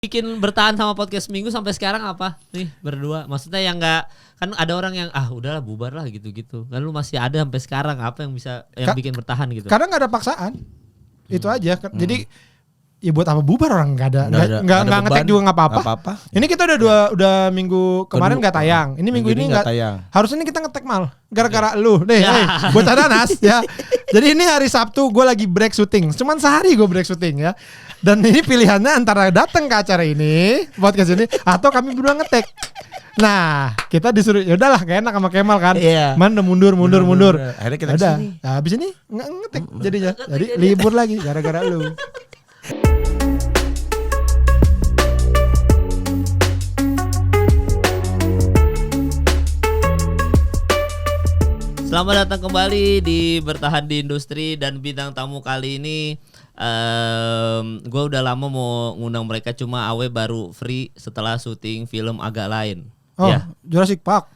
bikin bertahan sama podcast Minggu sampai sekarang apa nih berdua? Maksudnya yang nggak, kan ada orang yang udahlah bubar lah gitu-gitu. Kan lu masih ada sampai sekarang, apa yang bisa bikin bertahan gitu? Karena nggak ada paksaan, itu aja. Jadi ya buat apa bubar, orang nggak ngetek juga nggak apa-apa. Ini kita udah minggu kemarin nggak tayang. Ini minggu ini nggak tayang. Harusnya ini kita ngetek mal gara-gara lu deh. Buat Adanas ya. Jadi ini hari Sabtu gue lagi break syuting. Cuman sehari gue break syuting ya. Dan ini pilihannya antara datang ke acara ini, podcast ini, atau kami berdua ngetek. Nah, kita disuruh, ya udahlah, gak enak sama Kemal kan. Iya. Udah mundur. Akhirnya kita udah. kesini. Nah, habis ini ngetek jadinya. Jadi libur lagi gara-gara lu. Selamat datang kembali di Bertahan di Industri, dan bintang tamu kali ini gue udah lama mau ngundang mereka, cuma Awe baru free setelah syuting film agak lain. Oh, ya. Jurassic Park.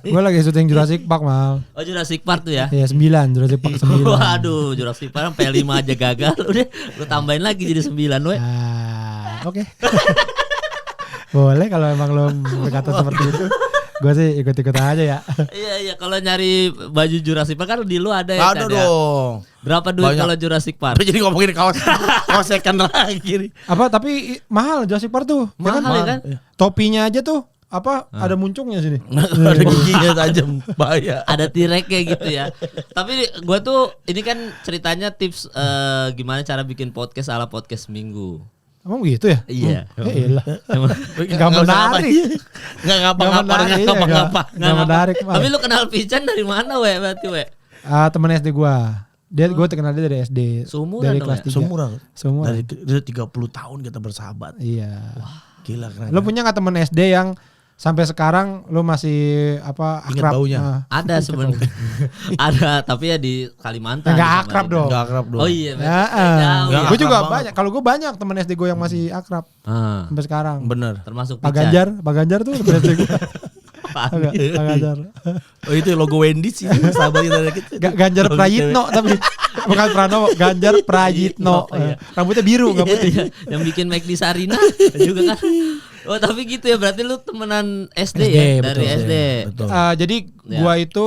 Gue lagi syuting Jurassic Park mal. Oh, Jurassic Park tuh ya? Iya 9, Jurassic Park 9. Waduh, Jurassic Park sampai 5 aja gagal. Udah lu tambahin lagi jadi 9 we. Oke. Boleh kalau emang lo berkata seperti itu. Gue sih ikut-ikut aja ya. Iya, kalau nyari baju Jurassic Park kan di lu ada ya. Ada dong. Berapa duit kalau Jurassic Park? Jadi ngomongin kaos second lagi nih. Apa tapi mahal Jurassic Park tuh. Mahal ya kan? Topinya aja tuh ada muncungnya sini. Ada giginya tajam, bahaya. Ada T-Rex kayak gitu ya. Tapi gue tuh ini kan ceritanya tips gimana cara bikin podcast ala podcast Minggu. Emang gitu ya? Iya. Iyalah. Gak menarik. Gak ngapa-ngapa. Gak menarik. Tapi lu kenal Pican dari mana we berarti we? Temen SD gua. Gue terkenal dia dari SD. Seumuran dari dong kelas ya? 3. Seumuran. Dari 30 tahun kita bersahabat. Iya. Wah, gila keren. Lo punya gak temen SD yang sampai sekarang lo masih akrab? Ingat baunya? Ada sebenarnya. Ada, tapi ya di Kalimantan. Enggak akrab dong. Enggak akrab dong. Oh iya. Gue juga banyak. Kalau gue banyak temen SD gue yang masih akrab sampai sekarang. Bener. Termasuk Pak Ganjar tuh temen SD gue. Pak Ganjar. Oh itu logo Wendy's sih, sahabatnya dari kita. Ganjar Prayitno tapi bukan Pranowo, Ganjar Prayitno. Rambutnya biru enggak putih. Yang bikin Mike di Sarina juga kan. Oh tapi gitu ya, berarti lu temenan SD ya? Dari betul, SD. Betul. Jadi gua itu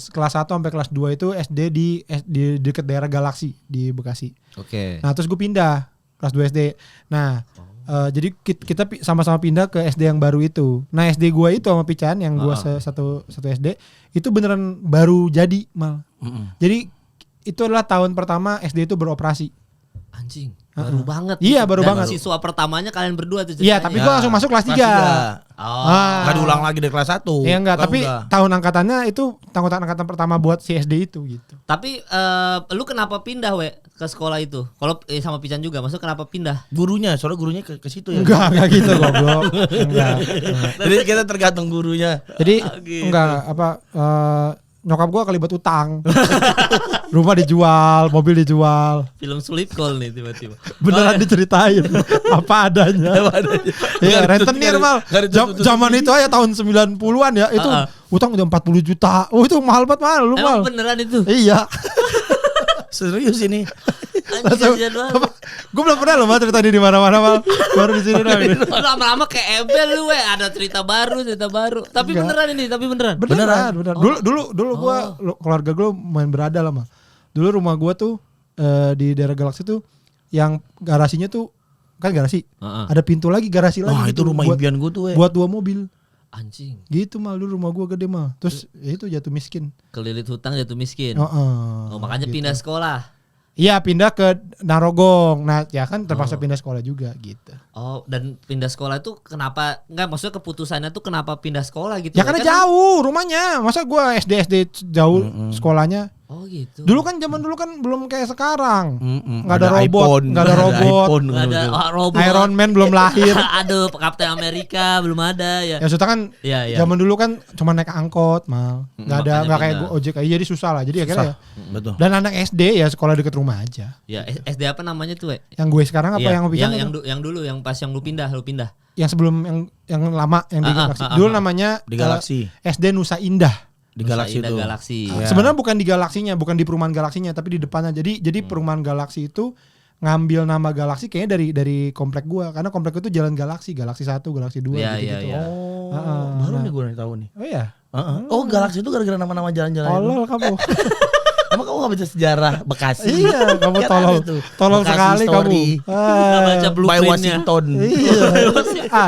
kelas 1 sampai kelas 2 itu SD di dekat daerah Galaksi di Bekasi. Oke. Nah terus gue pindah kelas 2 SD. Nah jadi kita sama-sama pindah ke SD yang baru itu. Nah SD gua itu sama Pican yang gua satu SD itu beneran baru jadi mal. Jadi itu adalah tahun pertama SD itu beroperasi. Anjing, baru banget. Iya, baru banget. Siswa pertamanya kalian berdua tuh. Iya, tapi gua langsung masuk kelas 3. Gak diulang lagi dari kelas 1. Iya enggak, tapi tahun angkatannya itu angkatan pertama buat si SD itu gitu. Tapi lu kenapa pindah we ke sekolah itu? Kalau sama Pican juga, maksud kenapa pindah? Gurunya, soalnya gurunya ke situ ya. Enggak gitu goblok. Enggak. Jadi kita tergantung gurunya. Jadi enggak nyokap gua kelibat utang. Rumah dijual, mobil dijual. Film Sleep Call nih tiba-tiba. Beneran diceritain apa adanya. Iya, rentenir mal. Zaman itu aja tahun 90-an ya, itu utang udah 40 juta. Oh, itu mahal banget mal, lu mal. Emang beneran itu? Iya. Serius ini. Gue belum pernah loh mal cerita di mana-mana mal. Baru di sini doang. Lama-lama kayak Ebel lu we, ada cerita baru. Tapi beneran ini, Beneran. Dulu gua keluarga gue main berada lah mal. Dulu rumah gua tuh di daerah Galaksi tuh yang garasinya tuh kan garasi. Ada pintu lagi, garasi lagi. Wah, itu rumah impian gua tuh buat 2 mobil. Anjing. Gitu mal, dulu rumah gua gede mal. Terus itu jatuh miskin. Kelilit hutang jatuh miskin. Makanya gitu. pindah sekolah. Iya, pindah ke Narogong. Nah, ya kan terpaksa pindah sekolah juga gitu. Oh, dan pindah sekolah itu kenapa? Enggak, maksudnya keputusannya tuh kenapa pindah sekolah gitu? Ya karena jauh rumahnya. Masa gua SD jauh sekolahnya. Oh gitu. Dulu kan zaman dulu kan belum kayak sekarang. Nggak ada robot, nggak ada robot. Nggak ada robot. Iron Man belum lahir. Aduh, Captain Amerika belum ada ya. Ya sudah kan zaman dulu kan cuma naik angkot mal. Nggak kayak ojek aja, jadi susah lah. Jadi akhirnya ya. Betul. Dan anak SD ya sekolah dekat rumah aja. Ya, SD apa namanya tuh, we? Yang gue sekarang apa yang Pican? Yang dulu yang pas yang lu pindah. Yang sebelum yang lama yang di Galaksi. Dulu namanya di Galaksi. SD Nusa Indah. Di Galaksi itu. Galaksi. Sebenarnya bukan di Galaksinya, bukan di perumahan Galaksinya, tapi di depannya. Jadi perumahan Galaksi itu ngambil nama Galaxy kayaknya dari komplek gua karena komplek itu Jalan Galaxy 1, Galaxy 2 gitu. Oh, baru nih gue tahu nih. Oh iya. Oh, Galaxy itu gara-gara nama-nama jalan-jalan. Tolol kamu. Emang kamu gak baca sejarah Bekasi? Iya, kamu Kan tolol. Tolol Bekasi sekali Story. kamu. Nggak baca By blueprintnya. Washington. Iya.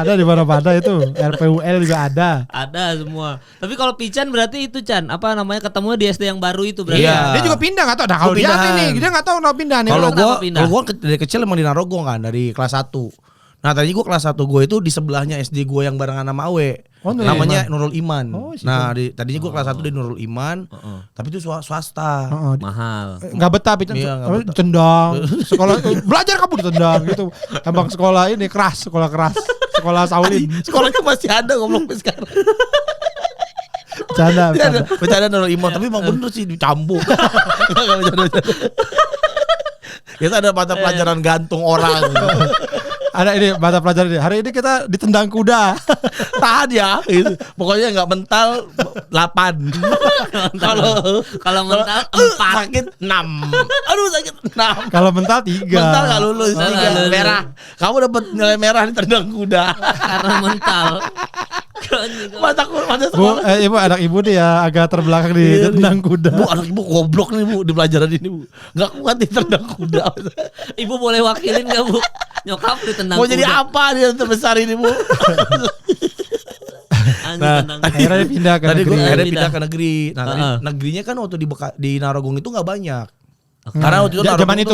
Ada di mana-mana itu. RPUL juga ada. Ada semua. Tapi kalau Pican berarti itu Chan, apa namanya ketemu di SD yang baru itu berarti. Iya. Dia juga pindah enggak tahu. Nah, kalau dia Pindahan. nih, dia enggak tahu kenapa pindah nih. Kalau kenapa gue pindah? dari kecil emang di Narogong kan, dari kelas 1. Nah tadi gue kelas 1 gue itu di sebelahnya SD gue yang barengan sama Awe. Oh, namanya Nurul Iman. Oh, situ. Nah tadinya gue kelas 1 di Nurul Iman, tapi itu swasta. Oh, Mahal. enggak betah Pican. Iya, nggak betah. Tendang. Sekolah belajar kamu ditendang gitu. Emang sekolah ini keras, sekolah keras. Sekolah Saulin. Sekolahnya masih ada goblok sampai sekarang. Bercanda. Nurul Iman, tapi emang bener sih dicambuk. Enggak bercanda. Kita ada mata pelajaran gantung orang. Ada ini mata pelajaran ini. Hari ini kita ditendang kuda. Tahan ya. Gitu. Pokoknya enggak mental 8. Kalau mental 4. Sakit 6. Aduh sakit 6. Kalau mental 3. Mental gak lulus, Mental 3 nggak lulus. merah. Kamu dapat nilai merah di tendang kuda. Karena mental. Mata Bu, sekolah. ibu anak ibu nih ya agak terbelakang di tendang kuda. Bu, anak ibu goblok nih Bu di pelajaran ini Bu. Gak kuat di tendang kuda. Ibu boleh wakilin gak Bu? Nyokap ditendang Mau kuda. jadi apa dia terbesar ini Bu? Nah, Akhirnya dia pindah ke Tadi gue negeri. akhirnya Pindah. pindah ke negeri. Nah, tadi negerinya kan waktu di Narogong itu gak banyak. Karena waktu itu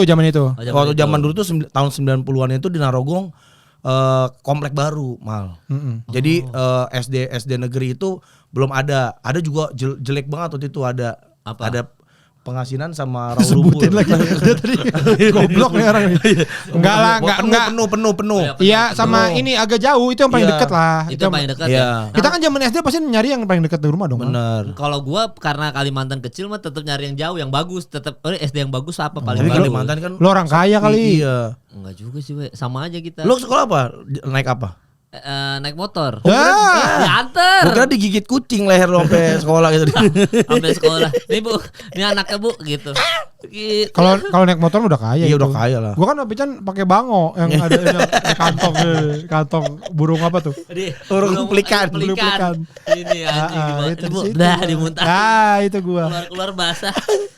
Zaman itu. Waktu zaman dulu tuh tahun 90-an itu di Narogong komplek baru mal. Jadi SD negeri itu belum ada. Ada juga jelek banget waktu itu ada. Apa? Ada pengasinan sama Raul Lumpur. Sebutin lagi. Dia tadi goblok nih orang. Enggak lah, enggak. Penuh. Iya, sama ini agak jauh itu yang paling Iya. dekat lah. Itu yang paling dekat Iya. ya. Kita kan zaman SD pasti nyari yang paling dekat di rumah dong. Bener. Kalau gua karena Kalimantan kecil mah tetap nyari yang jauh, yang bagus, tetap SD yang bagus apa paling Tapi bagus. Kalimantan kan Lu orang kaya kali. Iya. Enggak juga sih, we. Sama aja kita. Lu sekolah apa? Naik apa? Naik motor. Ya. Diantar. Gue kira digigit kucing leher lu sampai sekolah gitu. Sampai sekolah. Nih Bu, ini anaknya Bu gitu. Gitu. Kalau naik motor udah kaya. Iya itu. udah kaya lah. Gua kan Pican pakai bango yang ada kantong burung apa tuh? Burung pelikan. Ini anjing gimana? itu Bu, di situ. dah dimuntah. Nah, itu gua. Keluar basah.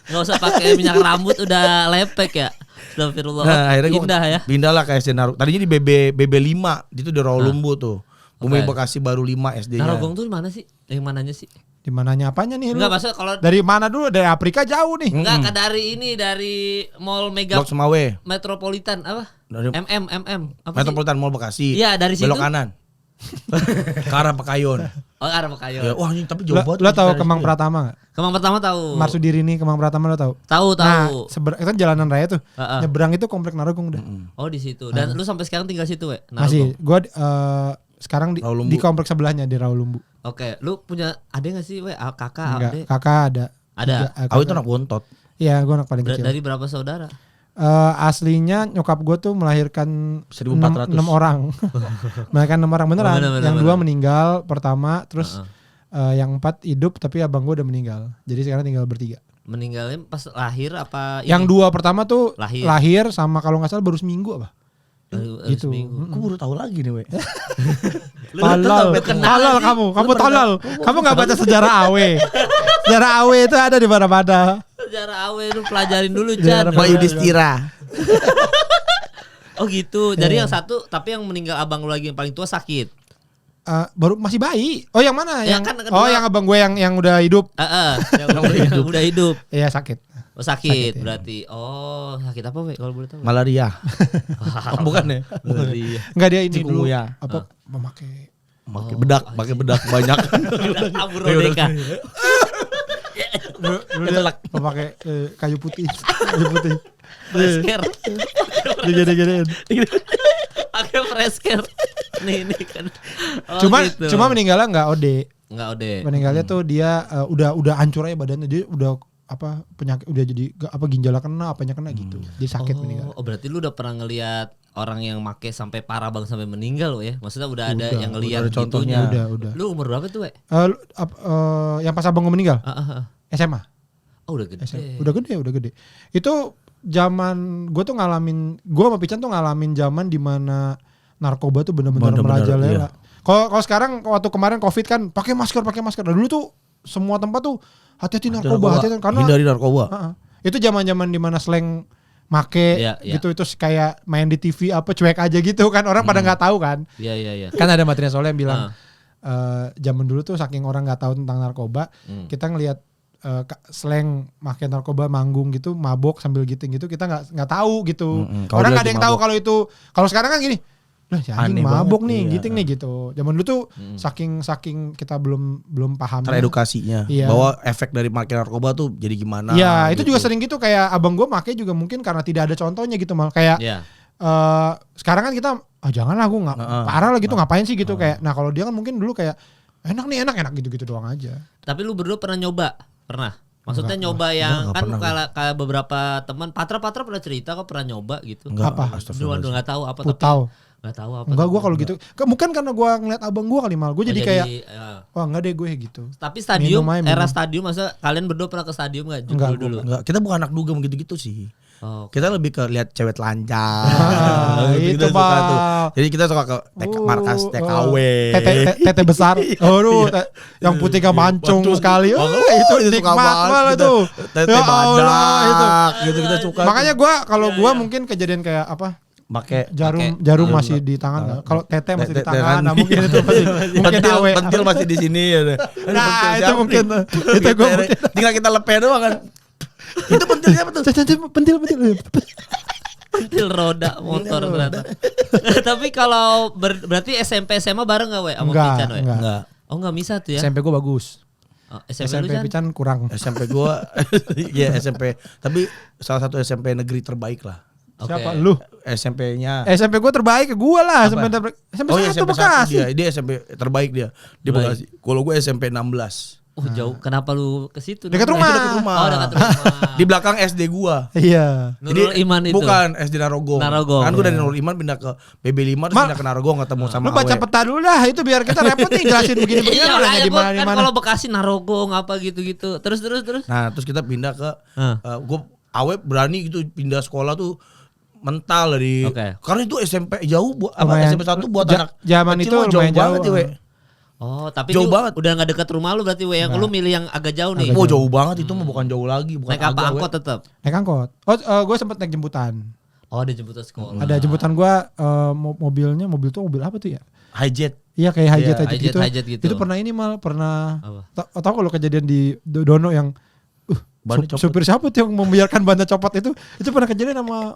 Enggak usah pakai minyak rambut udah lepek ya. Astagfirullah. Nah, akhirnya gue Pindah ya. pindah lah ke SD Narogong. Tadinya di BB 5 itu di Raul Lumbu tuh. Bumi Oke. Bekasi baru 5 SD-nya. Narogong tuh di mana sih? Yang mananya sih? Di mananya apanya nih lu? Enggak maksudnya kalau Dari mana dulu? Dari Afrika jauh nih. enggak ke dari Mall Mega Blok Semawe. Metropolitan apa? Dari MM apa sih? Metropolitan Mall Bekasi. Iya, dari situ. Belok kanan. Ke arah Pekayon. Oh, arah Pekayon. Ya, wah ini tapi jauh banget. Lo tahu dari Kemang situ ya. Pratama gak? Kemang pertama tahu. Marsudiri nih Kemang Pratama lo tahu? Tahu. Nah, itu kan jalanan raya tuh. Heeh. Nyebrang itu komplek Narogong udah. Oh, di situ. Dan lu sampai sekarang tinggal situ, we? Masih. Gua sekarang Raul Lumbu. di komplek sebelahnya di Raul Lumbu. Oke, lu punya adek enggak sih, we? Kakak, Enggak, adek? kakak ada. Ada. Aku itu anak bontot. Iya, gua anak paling kecil. Dari berapa saudara? Aslinya nyokap gue tuh melahirkan 1400. 6 orang. Melahirkan 6 orang beneran. Bener, Yang 2 bener. meninggal pertama, terus yang 4 hidup tapi abang gue udah meninggal. Jadi sekarang tinggal bertiga. Meninggalnya pas lahir apa Yang 2 pertama tuh Lahir. lahir sama kalau nggak salah baru seminggu apa? Gitu. Seminggu. Aku baru tahu lagi nih, we. Tolol, tolol kamu tolol. Kamu nggak baca sejarah AW. Sejarah AW itu ada di mana-mana. Sejarah awe lu pelajarin dulu, Sejarah Chan. Mbak Yudhistira. Oh gitu. Jadi yang satu tapi yang meninggal abang lu lagi yang paling tua sakit. Baru masih bayi. Oh yang mana? Ya, Yang kan kedua. oh yang abang gue yang udah hidup. Yang udah hidup. Iya sakit. Oh, sakit Sakit, ya. berarti. Oh, sakit apa, we? Kalau boleh tahu. Malaria. Bukan ya? Malaria. Enggak dia ini dulu Cikungunya. apa memakai Pakai bedak, pakai bedak banyak. Abrodeka. dulu dia memakai kayu putih. Kayu putih. Fresker. Digede-gedein. Pakai fresker. Nih kan. Oh, Cuma meninggalnya enggak OD. enggak ode. Meninggalnya tuh dia udah hancur aja badannya. Dia udah apa penyakit udah jadi ginjalnya kena apanya kena gitu. Dia sakit meninggal. Oh, berarti lu udah pernah ngelihat orang yang make sampai parah banget sampai meninggal lo ya? Maksudnya udah ada yang ngelihat udah ada contohnya. gitunya. Udah. Lu umur berapa tuh, we? Yang pas abang gue meninggal Ah. SMA. Oh, udah gede. Udah gede. Itu zaman gue tuh ngalamin, gue sama Pican tuh ngalamin zaman dimana narkoba tuh benar-benar merajalela. Iya. Kalau sekarang waktu kemarin Covid kan pakai masker. Nah, dulu tuh semua tempat tuh hati-hati narkoba. Karena hindari narkoba. Itu zaman-zaman dimana slang make gitu, itu kayak main di TV apa cuek aja gitu kan, orang pada nggak tahu kan. Iya. Kan ada material soalnya yang bilang zaman dulu tuh saking orang nggak tahu tentang narkoba, kita ngelihat slang make narkoba manggung gitu, mabok sambil giting gitu, kita nggak tahu gitu. Orang nggak ada yang tahu kalau itu. Kalau sekarang kan gini, lah si anjing mabok nih, giting nih gitu. Zaman dulu tuh saking kita belum paham teredukasinya bahwa efek dari make narkoba tuh jadi gimana. Iya, itu juga sering gitu, kayak abang gue make juga mungkin karena tidak ada contohnya gitu mal. Kayak sekarang kan kita janganlah, gue nggak parah lah gitu, ngapain sih gitu kayak. Nah kalau dia kan mungkin dulu kayak enak gitu doang aja. Tapi lu berdua pernah nyoba? Pernah? Maksudnya nyoba yang kan kayak beberapa teman Patra pernah cerita kok pernah nyoba gitu. Apa? Dulu nggak tahu apa Putau. Nggak tahu apa. Enggak, gue kalau gitu bukan karena gue ngeliat abang gue kali mal, gue jadi kayak enggak deh gue gitu. Tapi stadium, era stadium, masa kalian berdua pernah ke stadium nggak dulu? Enggak, kita bukan anak dugem gitu-gitu sih. Kita lebih ke lihat cewek telanjang. Itu Pak. Jadi kita suka ke markas TKW. Tete besar. Yang putih mancung sekali. Itu nikmat banget tuh. Tete badak gitu kita suka. Makanya kalau gue mungkin kejadian kayak apa? Pakai jarum masih di tangan. Kalau tete masih di tangan, nah mungkin itu mungkin pentil masih di sini ya. Nah, itu mungkin itu gue tinggal kita lepeh doang kan. Itu pentilnya apa tuh? Pentil roda motor ternyata. Tapi kalau berarti SMP SMA bareng enggak sama Pican we? Enggak. Oh enggak bisa tuh ya. SMP gue bagus. SMP Pican kurang. SMP gue ya SMP, tapi salah satu SMP negeri terbaik lah. Siapa lu? SMP-nya. SMP gue terbaik, gue lah. SMP SMP 1 Bekasi. Dia SMP terbaik dia di Bekasi. Kalau gue SMP 16. Jauh. Kenapa lu ke situ? Dekat rumah. Oh, dekat rumah. Di belakang SD gua. Iya. Nurul Iman itu. Bukan SD Narogong. Kan gua dari Nurul Iman pindah ke PB5 terus pindah ke Narogong ketemu sama Lu baca peta dulu lah, itu biar kita repot nih jelasin begini-begini nanya di mana. Kan kalau Bekasi Narogong apa gitu-gitu. Terus. Nah, terus kita pindah ke gua berani gitu pindah sekolah tuh mental dari karena itu SMP jauh SMP 1 buat anak zaman itu lumayan jauh banget ya. Oh, tapi jauh banget. Udah nggak dekat rumah lu berarti yang lu milih yang agak jauh nih. Oh, jauh banget itu mah bukan jauh lagi, bukan naik apa angkot tetap. Naik angkot. Gue sempet naik jemputan. Oh, ada jemputan sekolah. Ada jemputan gue, mobil apa tuh ya? Hijet. Iya kayak hijet gitu. Itu pernah tahu kalau kejadian di Dono yang supir siapa tuh yang membiarkan bannya copot itu pernah kejadian sama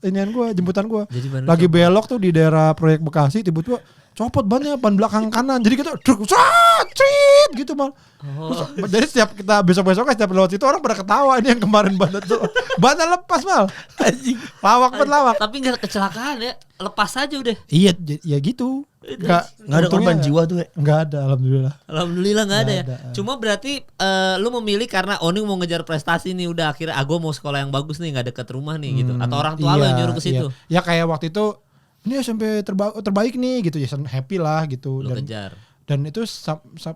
inian gue, jemputan gue. Lagi belok tuh di daerah proyek Bekasi, tiba-tiba copot bannya ban belakang kanan. Jadi kita crit gitu mal. Jadi setiap kita besok-besoknya setiap lewat itu orang pada ketawa, ini yang kemarin bannya lepas mal. Anjing. Lawak. Tapi enggak kecelakaan ya. Lepas aja udah. Iya, ya gitu. Enggak ada korban jiwa tuh. Enggak ada, alhamdulillah enggak ada ya. Cuma berarti lu memilih karena Oni mau ngejar prestasi nih, udah akhirnya gue mau sekolah yang bagus nih, enggak dekat rumah nih gitu. Atau orang tua lo yang nyuruh ke situ. Ya kayak waktu itu ini SMP terbaik nih gitu ya, happy lah gitu. Dan itu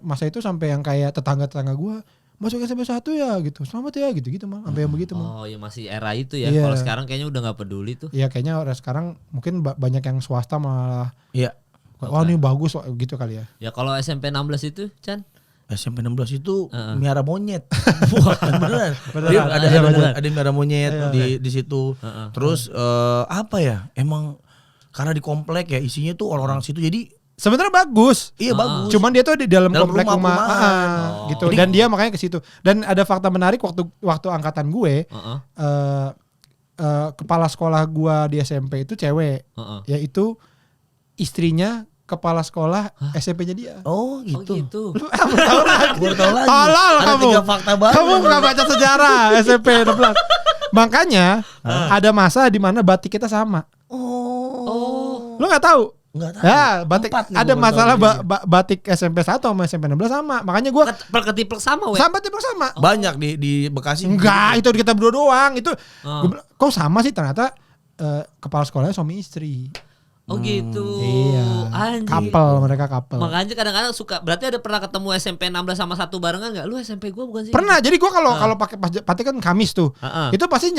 masa itu sampai yang kayak tetangga gue masuk SMP 1 ya gitu, selamat ya gitu mah, sampai yang begitu mah. Oh ya masih era itu ya. Kalau sekarang kayaknya udah nggak peduli tuh. Iya kayaknya orang sekarang mungkin banyak yang swasta malah. Iya. Wah ini bagus gitu kali ya. Ya kalau SMP 16 itu Chan? SMP 16 itu miara monyet. Beneran. Ada miara monyet di situ. Terus apa ya? Emang karena di komplek ya isinya tuh orang-orang situ, jadi sebenarnya bagus. Iya bagus. Cuman dia tuh di dalam komplek rumah gitu. Jadi, dan dia makanya ke situ. Dan ada fakta menarik waktu angkatan gue, kepala sekolah gue di SMP itu cewek, yaitu istrinya kepala sekolah SMP-nya dia. Oh gitu. Baru tahu lagi. Halal kamu. Ada 3 fakta baru. Kamu nggak baca sejarah SMP 16. Makanya ada masa di mana batik kita sama. Oh. Lu nggak tahu? Enggak tahu. Ya, batik ada masalah batik SMP 1 sama SMP 16 sama. Makanya gua perketiplek sama we. Sama tiplek sama. Banyak di Bekasi. Enggak, itu kita berdua doang. Itu kok sama sih ternyata kepala sekolahnya suami istri. Oh gitu. Iya. Anjir. Mereka couple. Makanya kadang-kadang suka, berarti ada pernah ketemu SMP 16 sama satu barengan enggak? Lu SMP gua bukan sih? Pernah. Jadi gua kalau pakai pati kan Kamis tuh. Itu pasti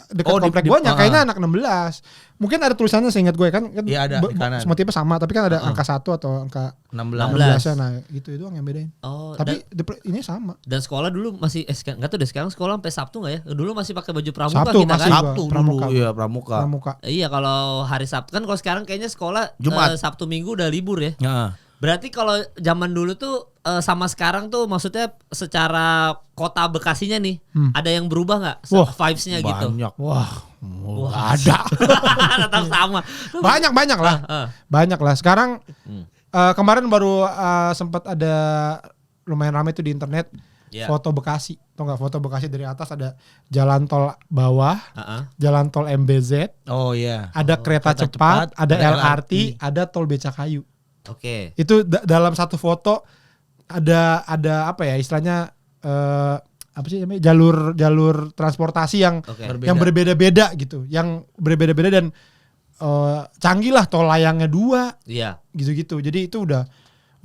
dekat komplek gue nyangkainya anak 16. Mungkin ada tulisannya seingat gue kan iya, ada di kanan. Semua tipe sama tapi kan ada angka 1 atau angka 16 nah itu doang yang bedain. Tapi ini sama. Dan sekolah dulu masih enggak tahu deh sekarang sekolah sampai Sabtu enggak ya? Dulu masih pakai baju pramuka Sabtu, kita kan. Sabtu dulu iya pramuka. Iya kalau hari Sabtu kan, kalau sekarang kayaknya sekolah Sabtu Minggu udah libur ya. Berarti kalau zaman dulu tuh sama sekarang tuh maksudnya secara kota Bekasinya nih ada yang berubah nggak vibes-nya gitu? Banyak. Ada. Tetap sama. Banyak lah. Banyak lah. Sekarang kemarin baru sempat ada lumayan ramai tuh di internet foto Bekasi. Tau nggak foto Bekasi dari atas ada jalan tol bawah, jalan tol MBZ. Oh iya. Ada kereta cepat, ada LRT, ada tol Becakayu. Oke. Itu dalam satu foto ada apa ya istilahnya apa sih namanya jalur transportasi yang berbeda-beda gitu, yang berbeda-beda dan canggih lah, tol layangnya 2, gitu-gitu. Jadi itu udah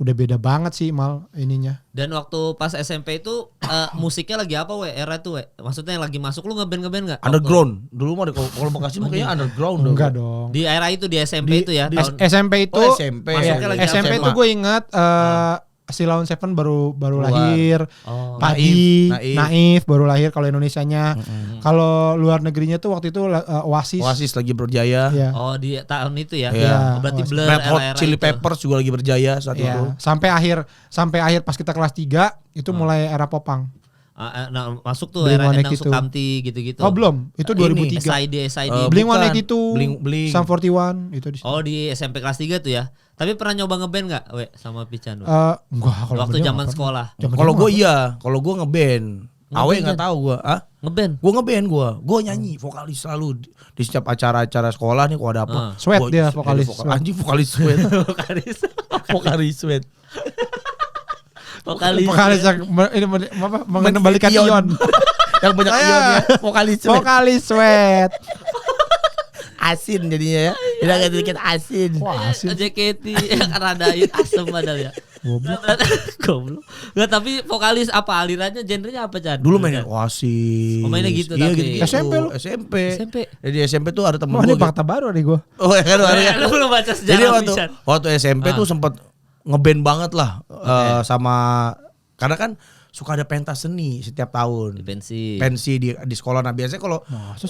beda banget sih mal ininya. Dan waktu pas SMP itu musiknya lagi apa era itu maksudnya yang lagi masuk lu ngeband nggak? Underground dulu mah kalau Bekasi kayaknya underground dong. Enggak dong. Di era itu di SMP itu ya. SMP itu SMP itu gue ingat Silon Seven baru lahir, Naif baru lahir kalau Indonesianya. Kalau luar negerinya tuh waktu itu Oasis lagi berjaya. Oh di tahun itu ya. Yeah. Berarti Blur, Red Hot Chili Peppers juga lagi berjaya saat itu. Sampai akhir pas kita kelas 3 itu mulai era popang. Nah, masuk tuh era Endang Sukamti gitu-gitu. Oh belum, itu 2003. SID. Blink-182, Sum 41 itu di situ. Oh di SMP kelas 3 tuh ya. Tapi pernah nyoba ngeband nggak, sama Pican? Enggak, waktu zaman sekolah. Kalau gue iya, kalau gue ngeband. Awe nggak tahu gue, ngeband. Gue nyanyi vokalis selalu di setiap acara-acara sekolah nih. Kalau ada apa, Sweat dia vokalis. Anjing vokalis Sweat. vokalis Sweat. Vokalis yang ini mengembalikan ion. Yang banyak ion ya. Vokalis Sweat. Asin jadinya ya. Tidak agak sedikit asin. Wah, asin. JKT karena ada asam padahal ya. Goblok. Nggak, tapi vokalis apa alirannya, genrenya apa Chan? Dulu mainnya Oasis. Mainnya gitu iya, tapi. Gitu. SMP. Jadi SMP tuh ada temen gue. Ini fakta baru nih gue. Oh ya kan. Lu belum baca sejarah. Jadi waktu SMP tuh sempat ngeband banget lah sama, karena kan suka ada pentas seni setiap tahun. Pensi di sekolah. Nah biasanya kalau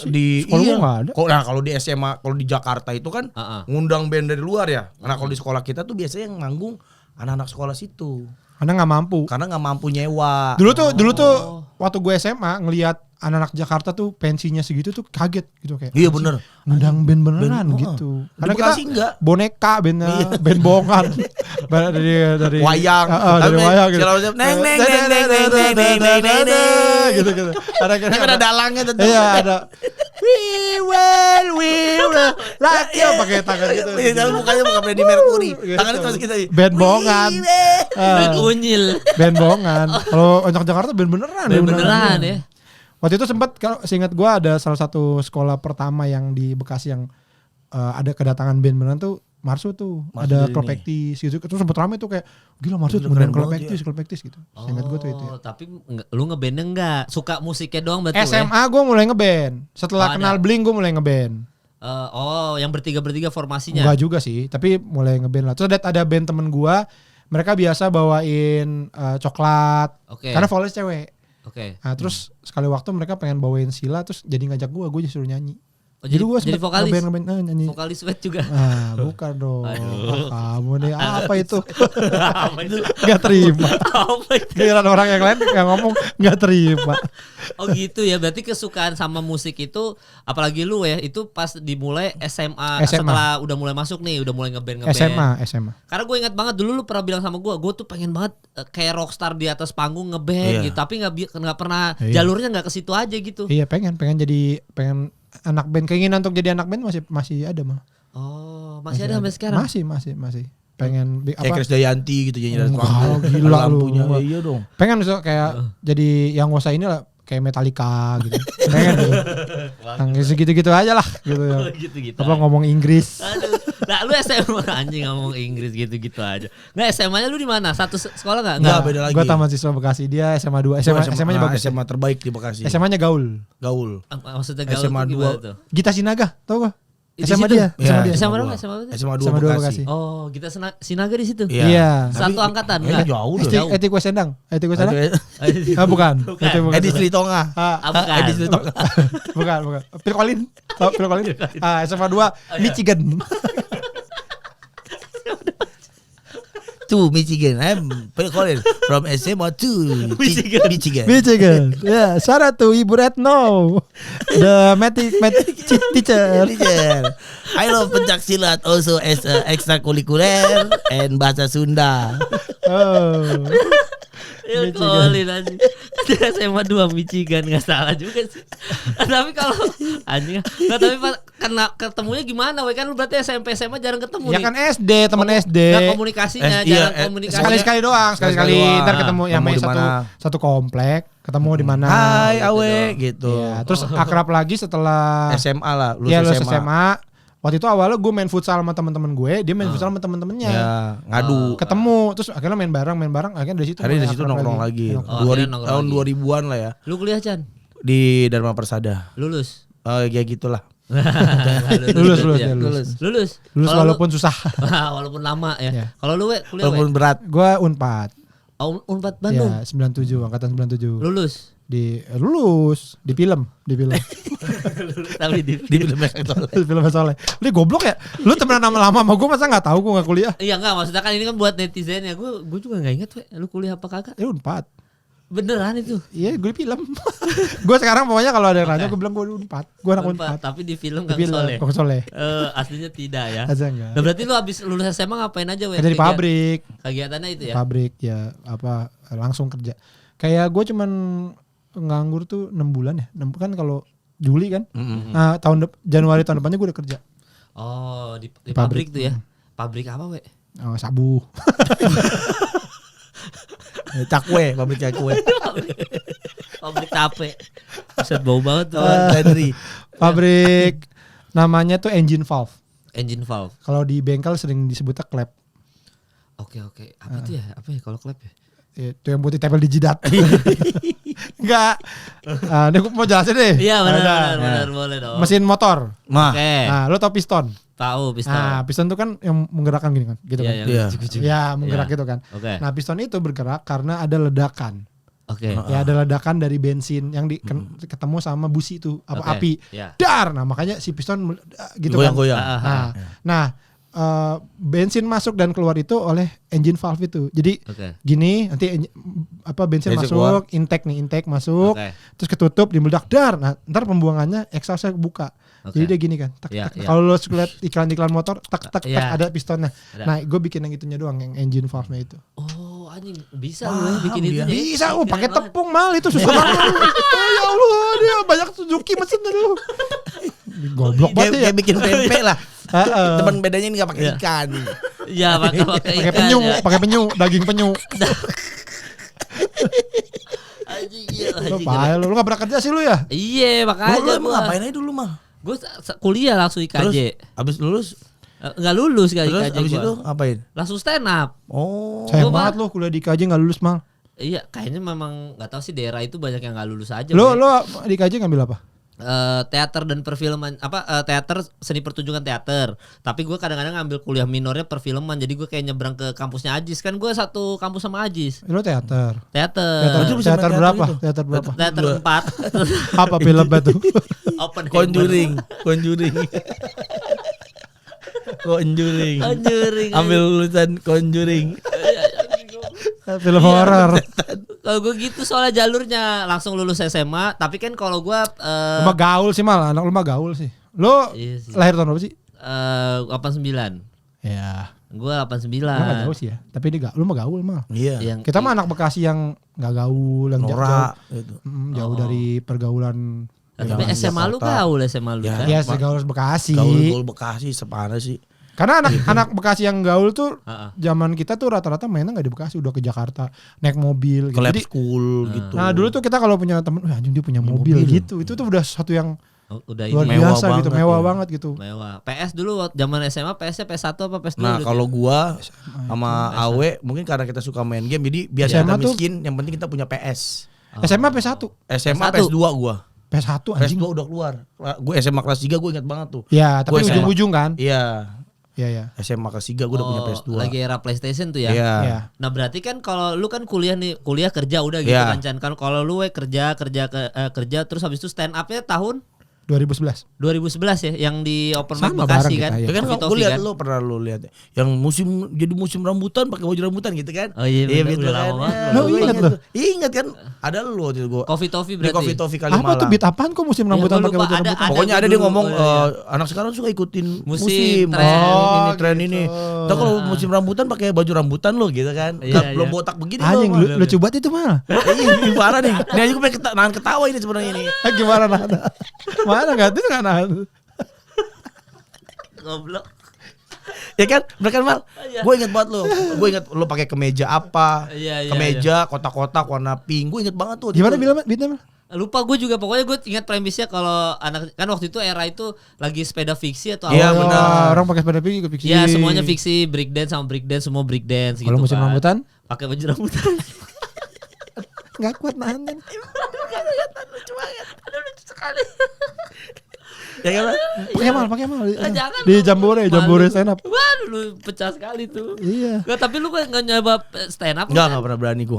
di sekolah nggak ada. Kalau di SMA, kalau di Jakarta itu kan ngundang band dari luar ya. Karena kalau di sekolah kita tuh biasanya yang manggung anak-anak sekolah situ. Karena nggak mampu nyewa. Dulu tuh waktu gue SMA ngelihat anak-anak Jakarta tuh pensinya segitu tuh kaget gitu kayak. Iya bener. Ngundang band beneran gitu. Karena kita enggak. Boneka band bohongan. dari wayang. Dari wayang gitu. Neng gitu. Ada dalangnya tentu. Iya ada. We will. Lagi pakai tangan gitu. Iya, mukanya bukan Freddie Mercury. Tangannya terus kita. Band bohongan. Band unyil. Band bohongan. Kalau anak Jakarta band beneran. Band beneran ya. Waktu itu sempat, kalau seingat gue ada salah satu sekolah pertama yang di Bekasi yang ada kedatangan band beneran tuh Marsu tuh. Ada Klopektis gitu. Itu sempat ramai tuh kayak gila Marsu beneran Klopektis gitu. Seingat gue tuh itu ya. Tapi lu ngebandnya enggak? Suka musiknya doang berarti SMA gue mulai ngeband. Setelah kenal Blink gue mulai ngeband. Yang bertiga formasinya? Enggak juga sih, tapi mulai ngeband lah. Terus ada band temen gue, mereka biasa bawain coklat. Karena vokalis cewek. Nah terus sekali waktu mereka pengen bawain Sila, terus jadi ngajak gue disuruh nyanyi. Jadi gue vokalis? Nyanyi. Vokalis Sweat juga? Bukan dong. Kamu nih apa itu? Gak terima. Giliran orang yang lain yang ngomong gak terima. Oh gitu ya, berarti kesukaan sama musik itu, apalagi lu ya, itu pas dimulai SMA. Setelah udah mulai masuk nih, udah mulai ngeband. SMA. Karena gue ingat banget dulu lu pernah bilang sama gue tuh pengen banget kayak rockstar di atas panggung ngeband gitu, tapi gak pernah jalurnya gak ke situ aja gitu. Iya pengen anak band, keinginan untuk jadi anak band masih ada mah. Oh, masih ada sampai sekarang? Masih. Pengen kayak Chris Dayanti gitu jadi gila lu. Iya dong. Pengen misal kayak jadi yang nguasa ini lah kayak Metallica gitu. Pengen gitu. Yang segitu-gitu aja lah gitu. Gitu. Apa ngomong Inggris. Aduh. Nah, lu SMA anjing ngomong Inggris gitu-gitu aja. Enggak, SMA-nya lu di mana? Satu sekolah enggak? Enggak, beda lagi. Gua Taman Siswa Bekasi, dia SMA 2. SMA-nya bagus. SMA terbaik di Bekasi. SMA-nya gaul. Maksudnya gaul SMA 2. Gita Sinaga, tahu gak? SMA dia. SMA 2. SMA 2 Bekasi. Oh, kita Sinaga di situ. Iya. Satu angkatan enggak? Jauh. Eti Kue Sendang. Bukan. Edi Sritonga. Bukan. Edi Sritonga. Bukan. Phil Collins. Phil Collins. SMA 2 Michigan. To Michigan. I'm Phil Collins from SMA to Michigan. Yeah, shout out to Ibu Retno, the math teacher. I love pencak silat also as extracurricular and bahasa Sunda. Oh. Phil Collins anjing. Dia SMA 2 Michigan, enggak salah juga sih. Tapi kalau anjing enggak, tapi karena ketemunya gimana? We kan lu berarti SMP SMA jarang ketemu ya nih. Ya kan SD, teman SD. Enggak komunikasinya, jarang komunikasi. Sekali-sekali doang, sekali-sekali ntar ketemu yang main satu komplek, ketemu di mana. Hai Awe gitu. Ya, terus akrab lagi setelah SMA lah, lulus SMA. Waktu itu awalnya gue main futsal sama teman-teman gue, dia main futsal sama teman-temannya. Ya, ngadu. Ketemu, terus akhirnya main bareng, akhirnya dari situ. Hari dari situ nongkrong lagi. Tahun 2000-an lah ya. Lu kuliah, Chan? Di Dharma Persada. Lulus. Ya gitulah. Lulus walaupun susah. Walaupun lama ya. Kalau lu kuliah walaupun berat. Gue Unpad. Oh, Unpad Bandung. Ya, 97, angkatan 97. Lulus di film. Tapi di film soalnya. Lu goblok ya? Lu temenan lama sama gue masa enggak tahu gue enggak kuliah? Iya enggak, maksudnya kan ini kan buat netizen ya. Gue juga enggak ingat lu kuliah apa kagak? Unpad. Beneran itu? Iya, gue di film. Gue sekarang pokoknya kalau ada yang nanya gue bilang gue Unpad. Gue anak Unpad. Tapi di film Kang Soleh. Aslinya tidak ya. Enggak. Nah, berarti lu habis lulus SMA ngapain aja, kerja di pabrik. Kegiatannya itu ya? Pabrik ya, langsung kerja. Kayak gue cuman nganggur tuh 6 bulan ya. 6 kan kalau Juli kan. Nah, Januari tahun depannya gue udah kerja. Oh, di pabrik tuh ya. Pabrik apa, we? Oh, sabu. Cakwe, pabrik cakwe. Pabrik tape. Buset, bau banget tuh. Pabrik namanya tuh engine valve. Kalau di bengkel sering disebutnya klep. Oke. Apa tuh ya? Apa ya kalau klep ya? Itu yang putih tempel di jidat. Enggak. Ini gue mau jelasin deh. Iya benar, boleh dong. Mesin motor. Oke. Nah, lo tau piston? Tahu piston. Nah, piston itu kan yang menggerakkan gini kan, gitu kan. Iya, menggerak gitu kan. Okay. Nah, piston itu bergerak karena ada ledakan. Oke. Ya ada ledakan dari bensin yang ketemu sama busi itu, api. Dar. Nah, makanya si piston gitu goyang-goyang. Nah, bensin masuk dan keluar itu oleh engine valve itu. Jadi gini, nanti bensin masuk, intake masuk, terus ketutup, dimeledak, dar. Nah, ntar pembuangannya exhaustnya buka. Jadi dia gini kan, kalau lo lihat iklan-iklan motor, tak ada pistonnya. Nah, gue bikin yang itunya doang, yang engine valve-nya itu. Oh, anjing bisa gue bikin itu. Bisa, pakai tepung mal itu susah banget. Ya Allah, dia banyak Suzuki mesin dulu. Goblok banget ya. Kayak bikin pempek lah. Teman bedanya ini enggak pakai ikan. Iya, pakai ikan. Pakai penyu, daging penyu. Anjing, lu enggak pernah kerja sih lu ya? Iya, makanya. Lu ngapain aja dulu mah? Gue kuliah langsung IKJ. Terus abis lulus? Nggak lulus kali IKJ. Terus abis itu ngapain? Langsung stand up. Oh. Sayang banget lu kuliah di IKJ nggak lulus mal. Iya, kayaknya memang nggak tahu sih, daerah itu banyak yang nggak lulus aja. Lo di IKJ ngambil apa? Teater dan perfilman, teater, seni pertunjukan teater. Tapi gue kadang-kadang ngambil kuliah minornya perfilman. Jadi gue kayak nyebrang ke kampusnya Ajis. Kan gue satu kampus sama Ajis. Lo teater Teater berapa? Itu. Teater 4. Apa filmnya tuh? Conjuring. Ambil lulusan Conjuring. Film horor. Kalau gue gitu soalnya jalurnya langsung lulus SMA. Tapi kan kalau gue lu mah gaul sih mal, anak lu mah gaul sih. Lo lahir tahun berapa sih? 89. Ya. Gue 89. Lu gak jauh sih ya. Tapi dia lu mah gaul mal. Iya. Kita mah anak Bekasi yang gak gaul, yang jauh dari pergaulan. Tapi SMA lu gaul, SMA lu kan? Ya, segaul Bekasi. Gaul Bekasi sepana sih. Karena anak Bekasi yang gaul tuh zaman kita tuh rata-rata mainnya nggak di Bekasi, udah ke Jakarta naik mobil. Ke lab school gitu. Nah dulu tuh kita kalau punya temen, anjing dia punya mobil gitu. Itu tuh udah satu yang Udah luar biasa gitu, mewah banget gitu. Mewah. PS dulu zaman SMA PS-nya PS1 apa PS2? Nah, kalau gua sama Awe mungkin karena kita suka main game jadi biar kita miskin, yang penting kita punya PS. SMA PS1. SMA PS2 gua. PS1 anjing. PS2 udah keluar. Gua SMA kelas 3 gua ingat banget tuh. Iya, tapi ujung-ujung kan? Iya. Iya. SMA kelas 3 gua udah punya PS2. Lagi era PlayStation tuh ya. Iya. Nah, berarti kan kalau lu kan kuliah kerja udah gitu kan Chan. Kan kalau lu kerja terus habis itu stand up-nya tahun 2011 ya yang di Open Mic Bekasi kan. Ya kan aku lihat lu pernah lu lihat yang musim rambutan pakai baju rambutan gitu kan. Oh iya gitu udah kan. lama Lu ingat lu? Ingat kan? Ada lu waktu itu gua. Coffee berarti. Coffee kali malam. Apa tuh beat apaan kok musim rambutan pakai baju rambutan? Pokoknya ada dia ngomong anak sekarang suka ikutin musim tren ini. Tahu kalau musim rambutan pakai baju rambutan lo gitu kan. Belum botak begini lo. Anjing lucu banget itu mah. Iya, parah nih. Ini aja gue pengen nahan ketawa ini sebenarnya ini. Gimana nahan? Mana enggak tuh enggak nahan. Goblok. Ya kan, mereka mal. Gue inget banget lo. Gue inget lo pakai kemeja apa? Kemeja kotak-kotak warna pink. Gue inget banget tuh. Gimana bilangnya? Lupa gue juga, pokoknya gue ingat premisnya kalau anak kan waktu itu era itu lagi sepeda fiksi atau iya benar, orang pakai sepeda fiksi. Iya semuanya fiksi, breakdance sama breakdance semua breakdance gitu. Kalau musim rambutan pakai baju rambutan. Nggak kuat nahan kan. Lucu banget. Aduh lucu sekali. Ya kan? Pakai mal. Di Jambore stand up. Waduh lu pecah sekali tuh. Iya. Nggak, tapi lu enggak nyoba stand up? Enggak pernah berani, gue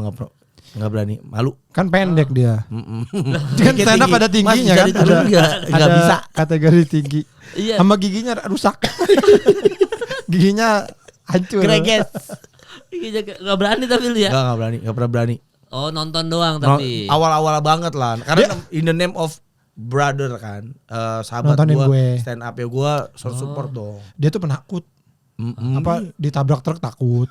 enggak berani, malu. Kan pendek dia. Kan stand up ada tingginya kan. Enggak bisa kategori tinggi. Iya. Sama giginya rusak. Giginya hancur. Greges. Giginya enggak berani tapi lu ya? Enggak pernah berani. Oh, nonton doang tapi. Awal-awal banget lah. Karena in the name of brother kan, sahabat gue stand up ya gue support dong. Dia tuh penakut. Apa ditabrak truk takut.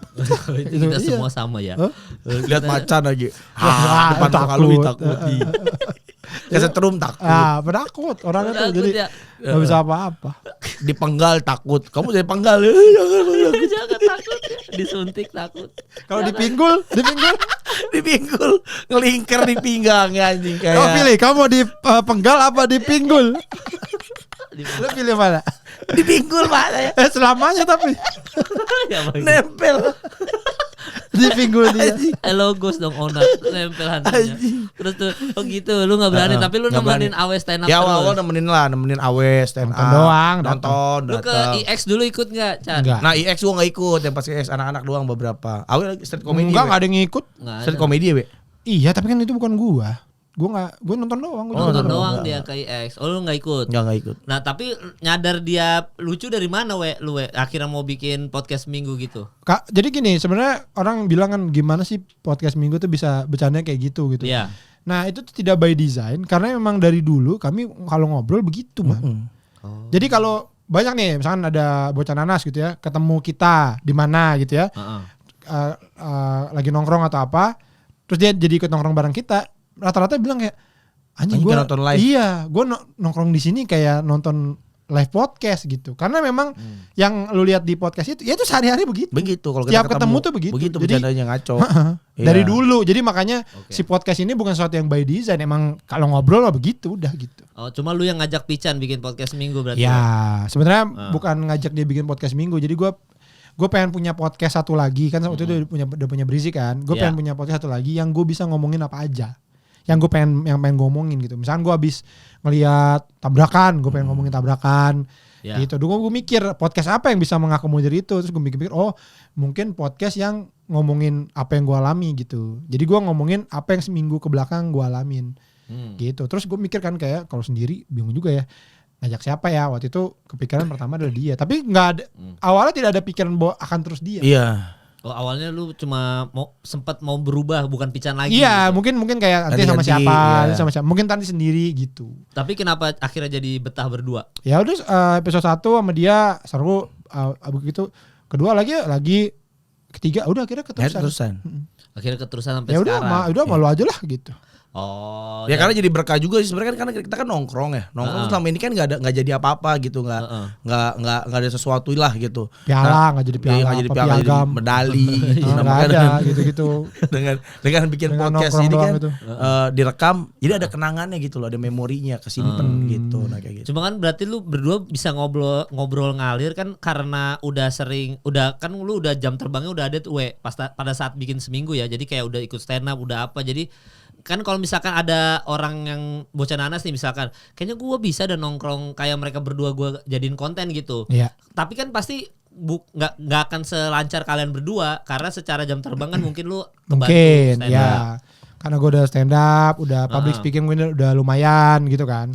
Itu kita semua sama ya. Lihat macan lagi. Depan muka lu ditakuti. Kesetrum takut. Penakut orangnya tuh jadi enggak bisa apa-apa. Dipenggal takut. Kamu jadi penggal. Jangan takut ya. Disuntik takut. Kalau dipinggul ngelingker di pinggang anjing kayak. Kau pilih, kamu mau dipenggal apa dipinggul? Lu pilih mana? Dipinggul Pak saya. Selamanya tapi nempel. Dipinggul dia. Hello Ghost dong Ona nempel hantunya. Terus tuh gitu lu enggak berani tapi lu nemenin Awe stand up. Ya awal nemenin Awe stand up. Nonton. Lu ke IX dulu ikut enggak, Chan? Nah, IX gua enggak ikut, yang pas IX anak-anak doang beberapa. Awe lagi stand comedy. Enggak ada yang ngikut. Stand comedy ya, Iya, tapi kan itu bukan gua. Gue nonton doang. Nonton doang dia ke IX. Oh lu gak ikut? Gak ikut. Nah tapi nyadar dia lucu dari mana lu akhirnya mau bikin podcast minggu gitu? Kak, jadi gini sebenarnya orang bilang kan gimana sih podcast minggu tuh bisa bercanda kayak gitu. Iya. Nah itu tuh tidak by design karena memang dari dulu kami kalau ngobrol begitu man. Jadi kalau banyak nih misalkan ada bocah nanas gitu ya ketemu kita di mana gitu ya. Lagi nongkrong atau apa. Terus dia jadi ikut nongkrong bareng kita. Rata-rata bilang kayak anjing gue nonton live. Iya, gue nongkrong di sini kayak nonton live podcast gitu. Karena memang yang lu lihat di podcast itu ya itu sehari-hari begitu. Begitu kalau kita ketemu tuh begitu. Begitu bercandanya ngaco. Dari dulu. Jadi makanya si podcast ini bukan sesuatu yang by design, emang kalau ngobrol lah begitu udah gitu. Oh, cuma lu yang ngajak Pican bikin podcast minggu berarti. Ya, sebenarnya bukan ngajak dia bikin podcast minggu. Jadi gue pengen punya podcast satu lagi kan waktu itu udah punya Berisik kan. Gue pengen punya podcast satu lagi yang gue bisa ngomongin apa aja. Yang pengen ngomongin gitu. Misalkan gue habis ngelihat tabrakan, gue pengen ngomongin tabrakan. Gitu. Dulu gue mikir podcast apa yang bisa mengakomodir itu. Terus gue mikir oh mungkin podcast yang ngomongin apa yang gue alami gitu. Jadi gue ngomongin apa yang seminggu ke belakang gue alamin. Gitu. Terus gue mikir kan kayak kalau sendiri bingung juga ya. Ngajak siapa ya? Waktu itu kepikiran pertama adalah dia. Tapi nggak ada, awalnya tidak ada pikiran bahwa akan terus dia. Iya. Oh awalnya lu cuma sempat mau berubah bukan Pican lagi. Iya gitu. mungkin kayak nanti sama siapa, sama siapa. Mungkin nanti sendiri gitu. Tapi kenapa akhirnya jadi betah berdua? Ya udah episode 1 sama dia seru, begitu. Kedua lagi, ketiga udah akhirnya keterusan. Akhirnya keterusan sampai ya sekarang. Ya udah malu aja lah gitu. Oh. Ya karena jadi berkah juga sih sebenarnya kan, karena kita kan nongkrong ya. Nongkrong selama ini kan nggak jadi apa-apa gitu, nggak ada sesuatu lah gitu. Piala nggak jadi piala, nggak jadi piala, jadi medali. Nggak ada gitu-gitu. dengan bikin podcast ini kan direkam, jadi ada kenangannya gitu loh, ada memorinya kesimpan gitu. Nah kayak gitu. Cuma kan berarti lu berdua bisa ngobrol ngalir kan karena udah kan lu udah jam terbangnya udah ada tuh pada saat bikin seminggu ya. Jadi kayak udah ikut stand up, udah apa. Jadi kan kalau misalkan ada orang yang bocah nanas nih misalkan, kayaknya gue bisa dan nongkrong kayak mereka berdua gue jadiin konten gitu. Iya. Tapi kan pasti nggak akan selancar kalian berdua karena secara jam terbang kan mungkin lu mungkin ya. Karena gue udah stand up, udah public speaking mungkin udah lumayan gitu kan.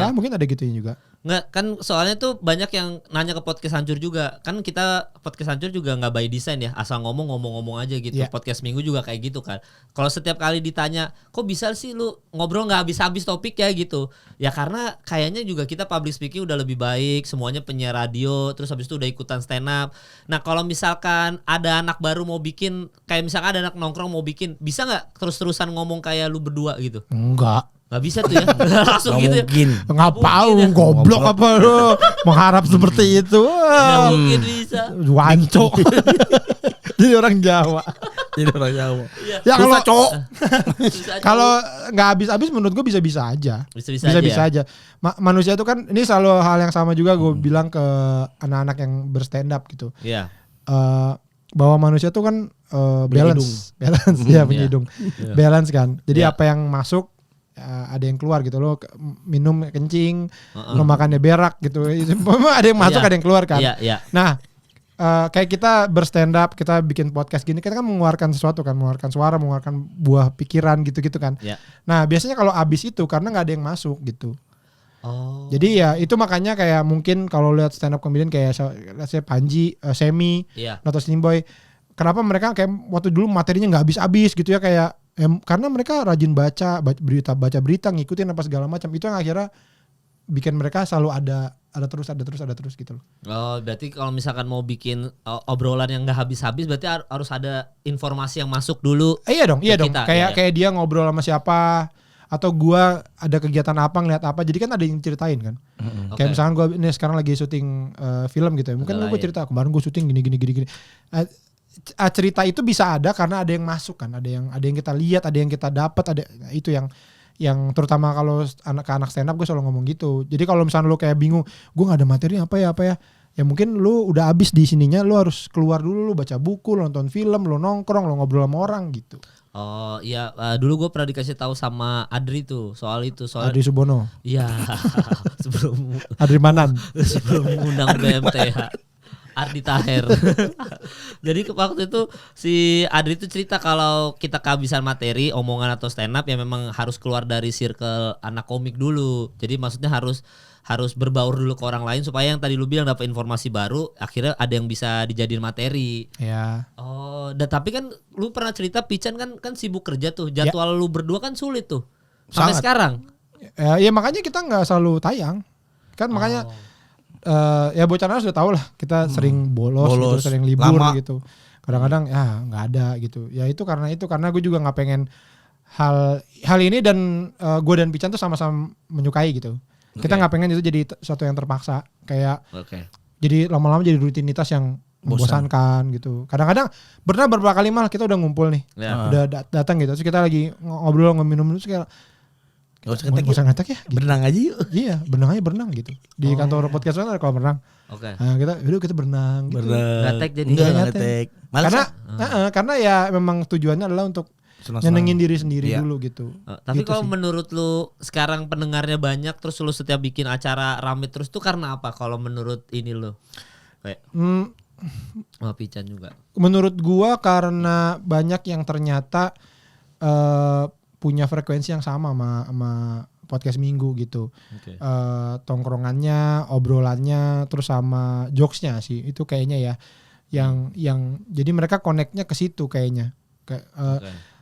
Ya mungkin ada gitunya juga. Nggak, kan soalnya tuh banyak yang nanya ke podcast Hancur juga. Kan kita podcast Hancur juga nggak by design ya, asal ngomong aja gitu. Yeah. Podcast Minggu juga kayak gitu kan. Kalau setiap kali ditanya, kok bisa sih lu ngobrol nggak habis-habis topik ya gitu. Ya karena kayaknya juga kita public speaking udah lebih baik, semuanya penyiar radio, terus habis itu udah ikutan stand up. Nah kalau misalkan ada anak baru mau bikin, kayak misalkan ada anak nongkrong mau bikin, bisa nggak terus-terusan ngomong kayak lu berdua gitu? Enggak. Gak bisa tuh ya. Langsung gak gitu mungkin. ya. Ngapain ya? Goblok apa lu mengharap seperti itu. Gak mungkin bisa. Wanco. Jadi orang Jawa. Ya kalau cowok. Kalau nggak habis-habis menurut gue bisa-bisa aja. Bisa-bisa aja. Manusia itu kan ini selalu hal yang sama juga gue bilang ke anak-anak yang berstand up gitu. Iya. Bahwa manusia tuh kan balance ya punya hidung. Balance kan. Jadi apa yang masuk ada yang keluar gitu, lo minum kencing, lo makannya berak gitu, ada yang masuk ada yang keluar kan. Nah kayak kita berstand up, kita bikin podcast gini, kita kan mengeluarkan sesuatu kan, mengeluarkan suara, mengeluarkan buah pikiran gitu-gitu kan. Nah biasanya kalau abis itu karena nggak ada yang masuk gitu. Jadi ya itu makanya kayak mungkin kalau lihat stand up comedian kayak saya Panji, Semi, atau Slimboy, kenapa mereka kayak waktu dulu materinya nggak habis-habis gitu ya, kayak karena mereka rajin baca berita, ngikutin apa segala macam. Itu yang akhirnya bikin mereka selalu ada terus gitu loh. Oh, berarti kalau misalkan mau bikin obrolan yang nggak habis-habis, berarti harus ada informasi yang masuk dulu. Iya dong. Kayak dia ngobrol sama siapa, atau gua ada kegiatan apa, ngeliat apa. Jadi kan ada yang ceritain kan. Kayak misalkan gua ini sekarang lagi syuting film gitu ya. Mungkin gua cerita kemarin gua syuting gini. Cerita itu bisa ada karena ada yang masuk kan, ada yang kita lihat, ada yang kita dapat, ada itu yang terutama kalau anak stand up gue selalu ngomong gitu. Jadi kalau misalnya lu kayak bingung, gue nggak ada materi apa ya, ya mungkin lu udah habis di sininya, lu harus keluar dulu, lu baca buku, lu nonton film, lu nongkrong, lu ngobrol sama orang gitu. Oh iya, dulu gue pernah dikasih tahu sama Adri tuh soal Adri Subono. Iya. sebelum Adri Manan. Sebelum undang BMTH. Ardi Taher. Jadi waktu itu si Adri itu cerita kalau kita kehabisan materi, omongan atau stand up ya memang harus keluar dari circle anak komik dulu. Jadi maksudnya harus berbaur dulu ke orang lain supaya yang tadi lu bilang dapat informasi baru, akhirnya ada yang bisa dijadiin materi. Ya. Oh, tapi kan lu pernah cerita Pican kan sibuk kerja tuh. Jadwal lu berdua kan sulit tuh. Sampai sekarang. Ya makanya kita nggak selalu tayang. Kan makanya ya bocah nanas sudah tahu lah kita sering bolos gitu, sering libur lama. Gitu. Kadang-kadang ya nggak ada gitu. Ya itu karena gue juga nggak pengen hal ini, dan gue dan Pican tuh sama-sama menyukai gitu. Kita nggak pengen itu jadi sesuatu yang terpaksa, kayak jadi lama-lama jadi rutinitas yang membosankan gitu. Kadang-kadang pernah beberapa kali malah kita udah ngumpul nih, udah datang gitu, terus kita lagi ngobrol ngeminum terus kayak gak usah ngetek ya gitu. Berenang aja yuk. Iya berenang gitu. Di kantor podcast kan ada kolam renang. Nah kita berenang gitu. Ngetek jadi ngetek. Karena ya memang tujuannya adalah untuk nyenengin diri sendiri dulu gitu. Tapi gitu kalau sih. menurut lu sekarang pendengarnya banyak, terus lu setiap bikin acara rame terus tuh karena apa kalau menurut ini lu? Kayak Pican juga. Menurut gua karena banyak yang ternyata punya frekuensi yang sama sama podcast Minggu gitu. Tongkrongannya, obrolannya, terus sama jokesnya sih itu kayaknya ya yang jadi mereka connect-nya ke situ kayaknya.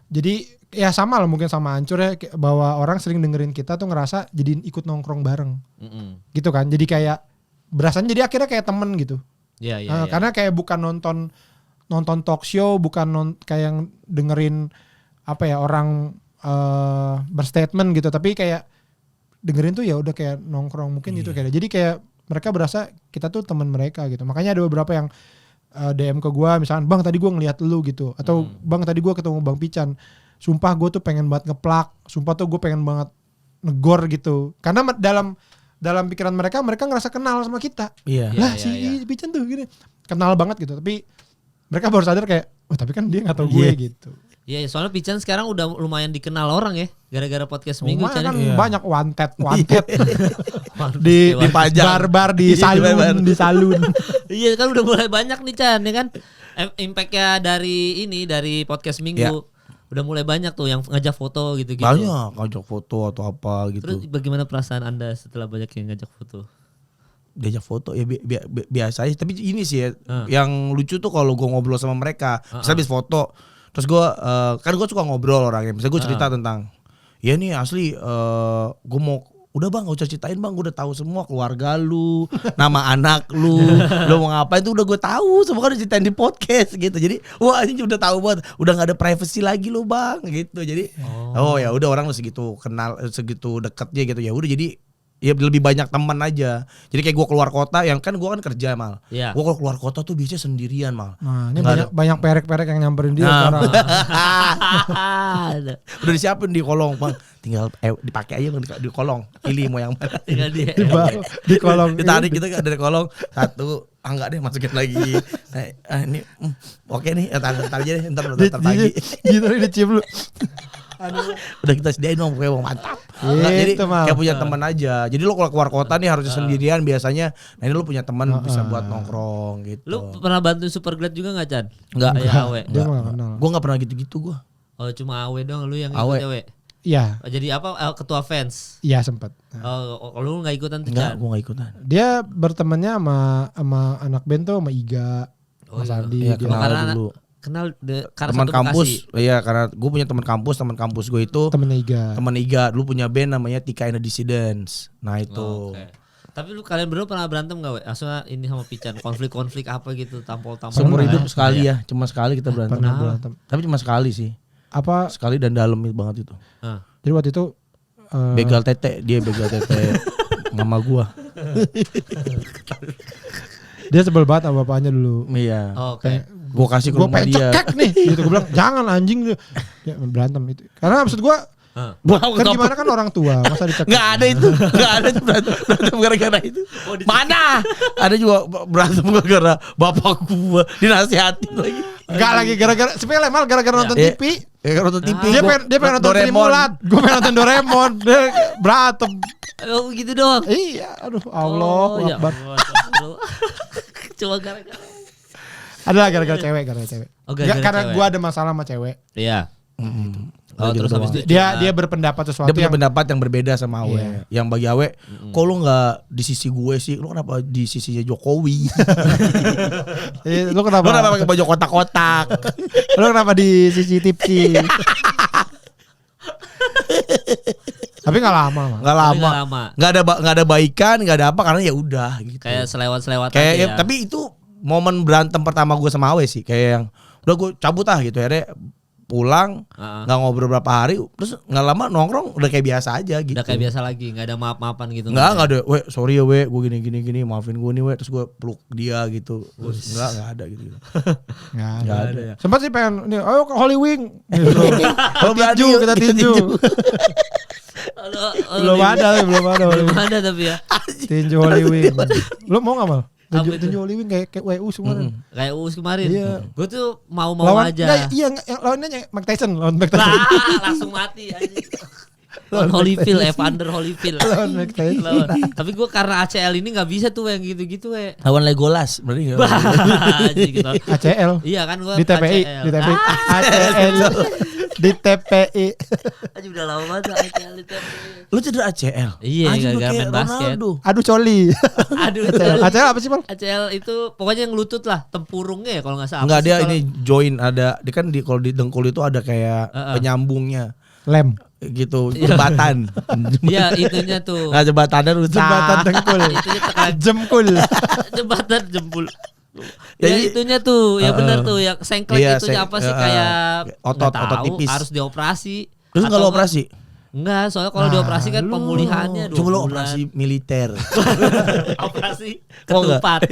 Jadi ya sama lah mungkin sama Hancur ya, bahwa orang sering dengerin kita tuh ngerasa jadi ikut nongkrong bareng. Gitu kan. Jadi kayak berasanya jadi akhirnya kayak temen gitu. Karena kayak bukan nonton talk show, bukan kayak yang dengerin apa ya, orang berstatement gitu, tapi kayak dengerin tuh ya udah kayak nongkrong mungkin gitu kayak. Jadi kayak mereka berasa kita tuh teman mereka gitu. Makanya ada beberapa yang DM ke gue misalkan, bang tadi gue ngeliat lu gitu, atau bang tadi gue ketemu Bang Pican, sumpah gue tuh pengen banget ngeplak, sumpah tuh gue pengen banget negor gitu, karena dalam pikiran mereka ngerasa kenal sama kita. Lah si Pican tuh gini kenal banget gitu, tapi mereka baru sadar kayak, oh tapi kan dia nggak tahu gue gitu. Iya, soalnya Pican sekarang udah lumayan dikenal orang ya, gara-gara podcast Minggu. Kan banyak wanted di bar-bar di salun. Iya kan udah mulai banyak nih Chan, ya kan? Impact-nya dari podcast Minggu. Udah mulai banyak tuh yang ngajak foto gitu-gitu. Banyak ngajak foto atau apa gitu. Terus bagaimana perasaan Anda setelah banyak yang ngajak foto? Diajak foto ya biasa aja, tapi ini sih ya, yang lucu tuh kalau gue ngobrol sama mereka, misalnya habis foto, terus gue kan gue suka ngobrol orangnya, misalnya gue cerita tentang, ya nih asli gue mau, udah bang gak usah ceritain bang, gue udah tahu semua keluarga lu, nama anak lu mau ngapain tuh udah gue tahu, semua kan udah ceritain di podcast gitu, jadi wah ini udah tahu banget, udah nggak ada privacy lagi lu bang gitu, jadi ya udah orang lu segitu kenal, segitu deketnya gitu, ya udah jadi ya lebih banyak teman aja. Jadi kayak gue keluar kota, yang kan gue kan kerja Mal. Gue kalau keluar kota tuh biasanya sendirian Mal. Nah ini banyak perek-perek yang nyamperin dia sekarang. Udah disiapin di kolong Bang. Tinggal dipakai aja di kolong. Pilih mau yang mana. Tinggal di kolong. Ditarik gitu kan dari kolong. Satu, enggak deh masukin lagi. Ini oke nih, entar aja deh, entar pagi. Gitu dicium lu. Aduh. Udah kita sediain dong kayak mantap. Jadi kayak punya teman aja. Jadi lo kalau keluar kota nih harusnya sendirian biasanya. Nah ini lo punya teman bisa buat nongkrong gitu. Lu pernah bantuin Superglad juga nggak Chan? Enggak. Awe. Gue nggak pernah gitu-gitu gue. Oh cuma Awe dong lu yang ikut Awe. Iya. Jadi apa ketua fans? Iya sempat. Oh lu nggak ikutan tuh Chan? Enggak, gue nggak ikutan. Dia bertemannya sama anak band tuh sama Iga, Mas Ardi. Iya, kenal dulu. Kenal teman kampus, iya karena gue punya teman kampus gue itu teman Iga dulu punya band namanya Tika and the Dissidents. Nah itu. Tapi lu kalian berdua pernah berantem gak we? Asal ini sama Pican konflik apa gitu tampol-tampol. Seumur hidup sekali ya, cuma sekali kita berantem. Tapi cuma sekali sih. Apa? Sekali dan dalam banget itu. Jadi waktu itu begal tete, dia begal tete mama gua. Dia sebel banget sama bapaknya dulu. Iya. Oke. Gue kasih ke rumah dia. Gue nih gitu, gue bilang jangan anjing dia berantem itu. Karena maksud gue kan gimana kan orang tua masa dicekek. Nggak ada itu berantem gara-gara itu. Mana? Ada juga berantem gara-gara bapak gue dinasihatin lagi. Enggak lagi gara-gara sepele Mal, gara-gara nonton TV. Gara-gara nonton TV. Dia pengen nonton Trimulat. Gue pengen nonton Doraemon. Dia berantem. Oh gitu doang. Iya, aduh Allah Akbar. Coba gara-gara adalah gara-gara cewek. Karena gue ada masalah sama cewek. Iya. Terus habis itu dia berpendapat sesuatu. Dia punya pendapat yang berbeda sama Awe. Yang bagi Awe, kok lu nggak di sisi gue sih? Lu kenapa di sisinya Jokowi? Lu kenapa pakai baju kotak-kotak? Lu kenapa di sisi tipsi? Tapi nggak lama. Nggak ada baikan, nggak ada apa karena ya udah. Gitu. Kayak selewat-selewat aja. Ya. Tapi itu momen berantem pertama gue sama Awe sih, kayak yang udah gue cabut gitu, akhirnya pulang nggak ngobrol berapa hari, terus nggak lama nongkrong udah kayak biasa aja gitu. Udah kayak biasa lagi, nggak ada maaf-maafan gitu. Nggak ada, sorry ya gue gini maafin gue nih terus gue peluk dia gitu. Nggak ada gitu. Nggak ada ya. Sempat sih pengen nih, ayo ke Holy Wing. Kita tinju. Belum ada tapi ya. Tinju Holy Wing. Lu mau nggak Mal? Tinju Holy Wing kayak WU kemarin. Kayak WU kemarin. Iya. Gue tuh mau aja. Iya, lawannya Mike Tyson. Langsung mati aja. Lawan Holyfield, Evander Holyfield. Lawan Mike Tyson. Tapi gue karena ACL ini nggak bisa tuh yang gitu-gitu Lawan Legolas, berarti nggak? ACL. Iya kan gue. Di TPI. ACL. Di TPI. Aja udah lama banget ACL di TPI. Lu cedera ACL? Iya, gara-gara main basket. Aduh coli. ACL apa sih Bang? ACL itu pokoknya yang lutut lah, tempurungnya ya kalau nggak salah. Enggak, dia ini join ada. Dia kan kalau di dengkul itu ada kayak penyambungnya. Lem gitu, jembatan. Iya, itunya tuh. Nah, jembatannya rusak. Jembatan dengkul. Itunya tekan jempul. Jembatan jempul. Ya itunya tuh, ya benar tuh, yang sengklek itunya apa sih kayak otot tipis. Harus dioperasi. Terus enggak lo operasi? Enggak, soalnya kalau dioperasi kan pemulihannya 2 bulan. Coba lo operasi militer. Operasi ketupat.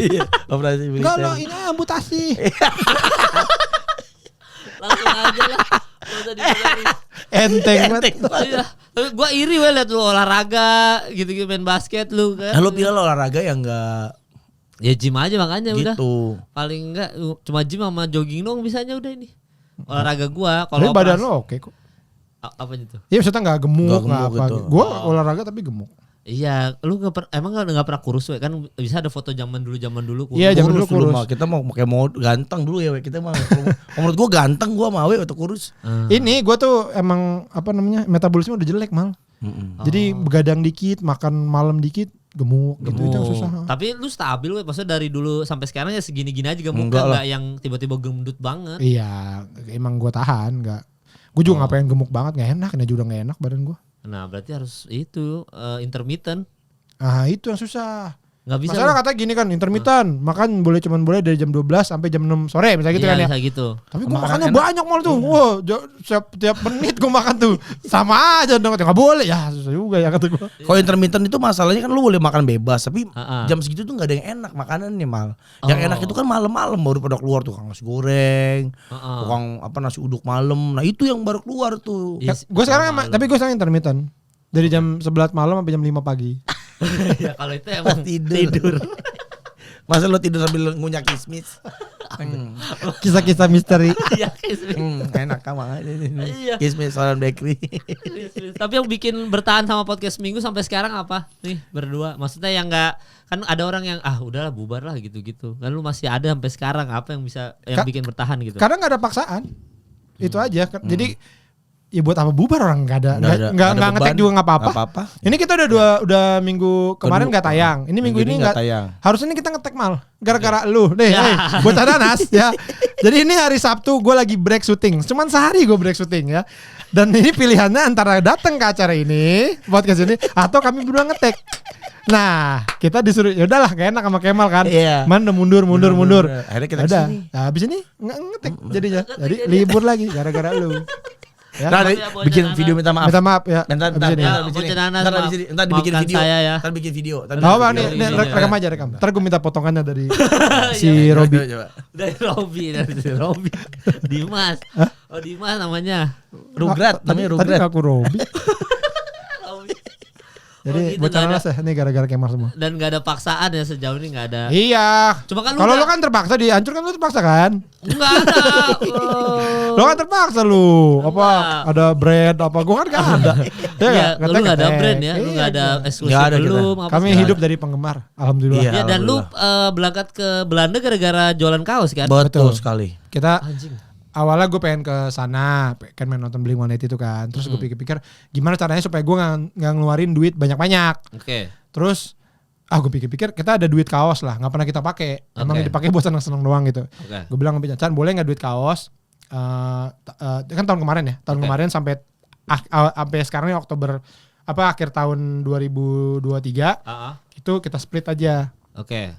Operasi militer. Enggak lo, ini amputasi. Langsung aja lah. Enteng banget. Iya. Gua iri liat lu olahraga gitu-gitu, main basket lu kan. Lo pilih olahraga yang enggak ya gym aja makanya gitu. Udah. Paling enggak cuma gym sama jogging doang bisanya udah ini. Olahraga gua kalau badan lo oke kok. Apa itu? Iya maksudnya enggak gemuk enggak apa. Gitu. Gua olahraga tapi gemuk. Iya, lu emang nggak pernah kurus we? Kan bisa ada foto zaman dulu kurus. Iya, zaman dulu kurus. Kita mau kayak mau ganteng dulu ya we. Kita mau menurut gua ganteng gua mau we atau kurus. Ini gua tuh emang apa namanya? Metabolisme udah jelek mal. Jadi begadang dikit, makan malam dikit, gemuk. Gitu itu yang susah. Tapi lu stabil we, maksudnya dari dulu sampai sekarang ya segini-gini aja gemuknya, enggak yang tiba-tiba gendut banget. Iya, emang gua tahan, enggak. Gua juga ngapain gemuk banget, enggak enak, ini juga enggak enak badan gua. Nah berarti harus itu intermittent. Ah itu yang susah. Nggak bisa. Masalah katanya gini kan intermittent, makan cuman boleh dari jam 12 sampai jam 6 sore misalnya gitu kan ya. Bisa gitu. Tapi gua makannya banyak mal tuh. Wow, tiap menit gua makan tuh. Sama aja dong, enggak boleh. Ya susah juga ya kata gua. Kalau intermittent itu masalahnya kan lu boleh makan bebas, tapi jam segitu tuh nggak ada yang enak makanannya mal. Yang enak itu kan malam-malam baru pada keluar tuh tukang nasi goreng, tukang apa nasi uduk malam. Nah itu yang baru keluar tuh. Gua sekarang tapi gua sekarang intermittent. Dari jam 11 malam sampai jam 5 pagi. Ya kalau itu emang tidur. Masa lo tidur sambil ngunyah kismis? Kisah-kisah misteri. Iya kismis. Enak kamu kismis Solan Bakery. Tapi yang bikin bertahan sama podcast Minggu sampai sekarang apa nih berdua? Maksudnya yang nggak, kan ada orang yang udahlah bubar lah gitu-gitu. Kan lu masih ada sampai sekarang, apa yang bisa bikin bertahan gitu? Karena nggak ada paksaan. Itu aja. Jadi ya buat apa bubar, orang nggak ngetek juga nggak apa-apa. Ini kita udah minggu kemarin nggak tayang. Ini minggu ini nggak tayang. Harusnya ini kita ngetek mal. Gara-gara lu deh. Buat Ananas ya. Jadi ini hari Sabtu gue lagi break syuting. Cuman sehari gue break syuting ya. Dan ini pilihannya antara datang ke acara ini, podcast ini, atau kami berdua ngetek. Nah, kita disuruh ya udahlah, gak enak sama Kemal kan. Man udah mundur. Akhirnya kita kesini. Nah, habis ini ngetek jadinya. Jadi libur lagi gara-gara lu. Ya, bikin video minta maaf. Minta maaf ya. Ntar dibikin video. Ntar bikin video. Nih rekam. Ntar gue minta potongannya dari si Robi. Dari Robi. Dimas. Oh Dimas namanya. Rugrat, namanya Rugrat. Tadi aku Robi. Jadi gitu, buat Ananas ya, ini gara-gara Kemal semua. Dan gak ada paksaan ya sejauh ini, gak ada. Iya. Cuma kan kalau lo kan terpaksa dihancurkan, lo terpaksa kan? Enggak ada. Lo kan terpaksa lu. Apa ada brand apa? Gua kan gak ada. Iya, lu gak ada brand ya, lu gak ada eksklusif belum. Kami hidup dari penggemar, alhamdulillah. Iya, dan lu berangkat ke Belanda gara-gara jualan kaos kan? Betul sekali. Kita awalnya gue pengen ke sana, kan main nonton Blink-182 itu kan. Terus gue pikir-pikir gimana caranya supaya gue nggak ngeluarin duit banyak-banyak. Oke. Terus gue pikir-pikir kita ada duit kaos lah, nggak pernah kita pakai. Emang dipakai buat seneng-seneng doang gitu. Gue bilang sama Chan, boleh nggak duit kaos? Kan tahun kemarin ya, kemarin sampai sekarang ini Oktober akhir tahun 2023 itu kita split aja.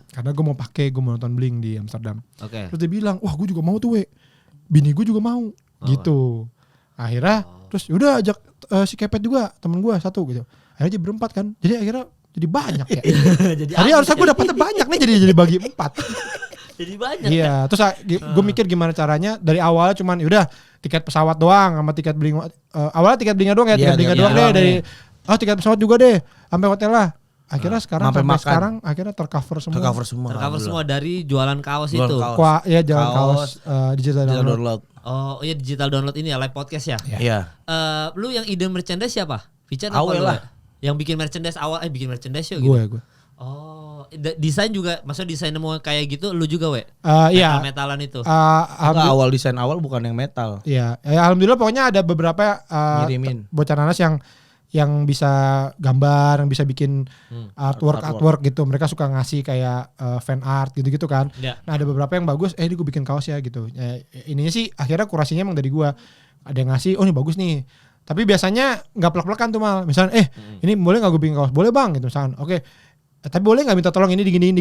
Karena gue mau pakai, gue mau nonton Blink di Amsterdam. Terus dia bilang, wah gue juga mau tuh bini gue juga mau gitu. Akhirnya terus udah ajak si Kepet juga temen gue satu gitu. Akhirnya jadi berempat kan. Jadi akhirnya jadi banyak ya. Jadi harusnya gue dapetnya banyak nih, jadi bagi 4. Jadi banyak. Iya, terus gue mikir gimana caranya dari awal cuman yaudah tiket pesawat doang sama tiket Blink. Awalnya tiket Blinknya doang ya, tiket Blinknya doang deh dari tiket pesawat juga deh sampai hotel lah. Akhirnya sekarang akhirnya tercover semua dari jualan kaos itu. Ya jualan kaos digital download. Oh iya, digital download ini ya, live podcast ya. Iya. Lu yang ide merchandise siapa? Vincent Awal lah. Yang bikin merchandise awal bikin merchandise yuk gitu. Gue. Oh, desain juga, maksudnya desain mau kayak gitu lu juga iya. Metalan itu. Awal desain awal bukan yang metal. Iya. Alhamdulillah pokoknya ada beberapa bocah nanas yang bisa gambar, yang bisa bikin artwork gitu. Mereka suka ngasih kayak fan art gitu-gitu kan. Nah ada beberapa yang bagus, ini gue bikin kaos ya gitu. Ininya sih akhirnya kurasinya emang dari gue. Ada yang ngasih, ini bagus nih. Tapi biasanya gak plek-plekan tuh mal. Misalnya ini boleh gak gue bikin kaos? Boleh bang gitu misalkan. Oke. Tapi boleh gak minta tolong ini diginiin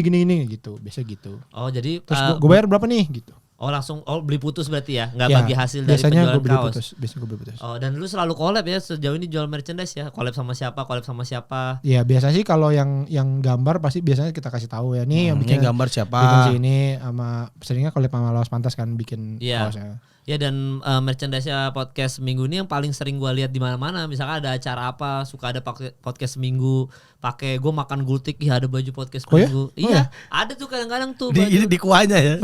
gitu. Biasa gitu. Oh jadi terus gue bayar berapa nih gitu. Oh langsung beli putus berarti ya, nggak bagi hasil dari penjualan kaos. Biasanya gue beli putus. Oh dan lu selalu collab ya sejauh ini jual merchandise ya, collab sama siapa? Iya biasa sih kalau yang gambar pasti biasanya kita kasih tahu ya nih yang bikin gambar siapa. Bikin si ini sama seringnya collab sama Lawas Pantas kan bikin kaosnya. Ya dan merchandise-nya podcast minggu ini yang paling sering gue lihat di mana-mana. Misalkan ada acara apa, suka ada podcast minggu, pakai gue makan gultik, ada baju podcast minggu. Ya? Iya, ada tuh kadang-kadang tuh. Di kuahnya ya.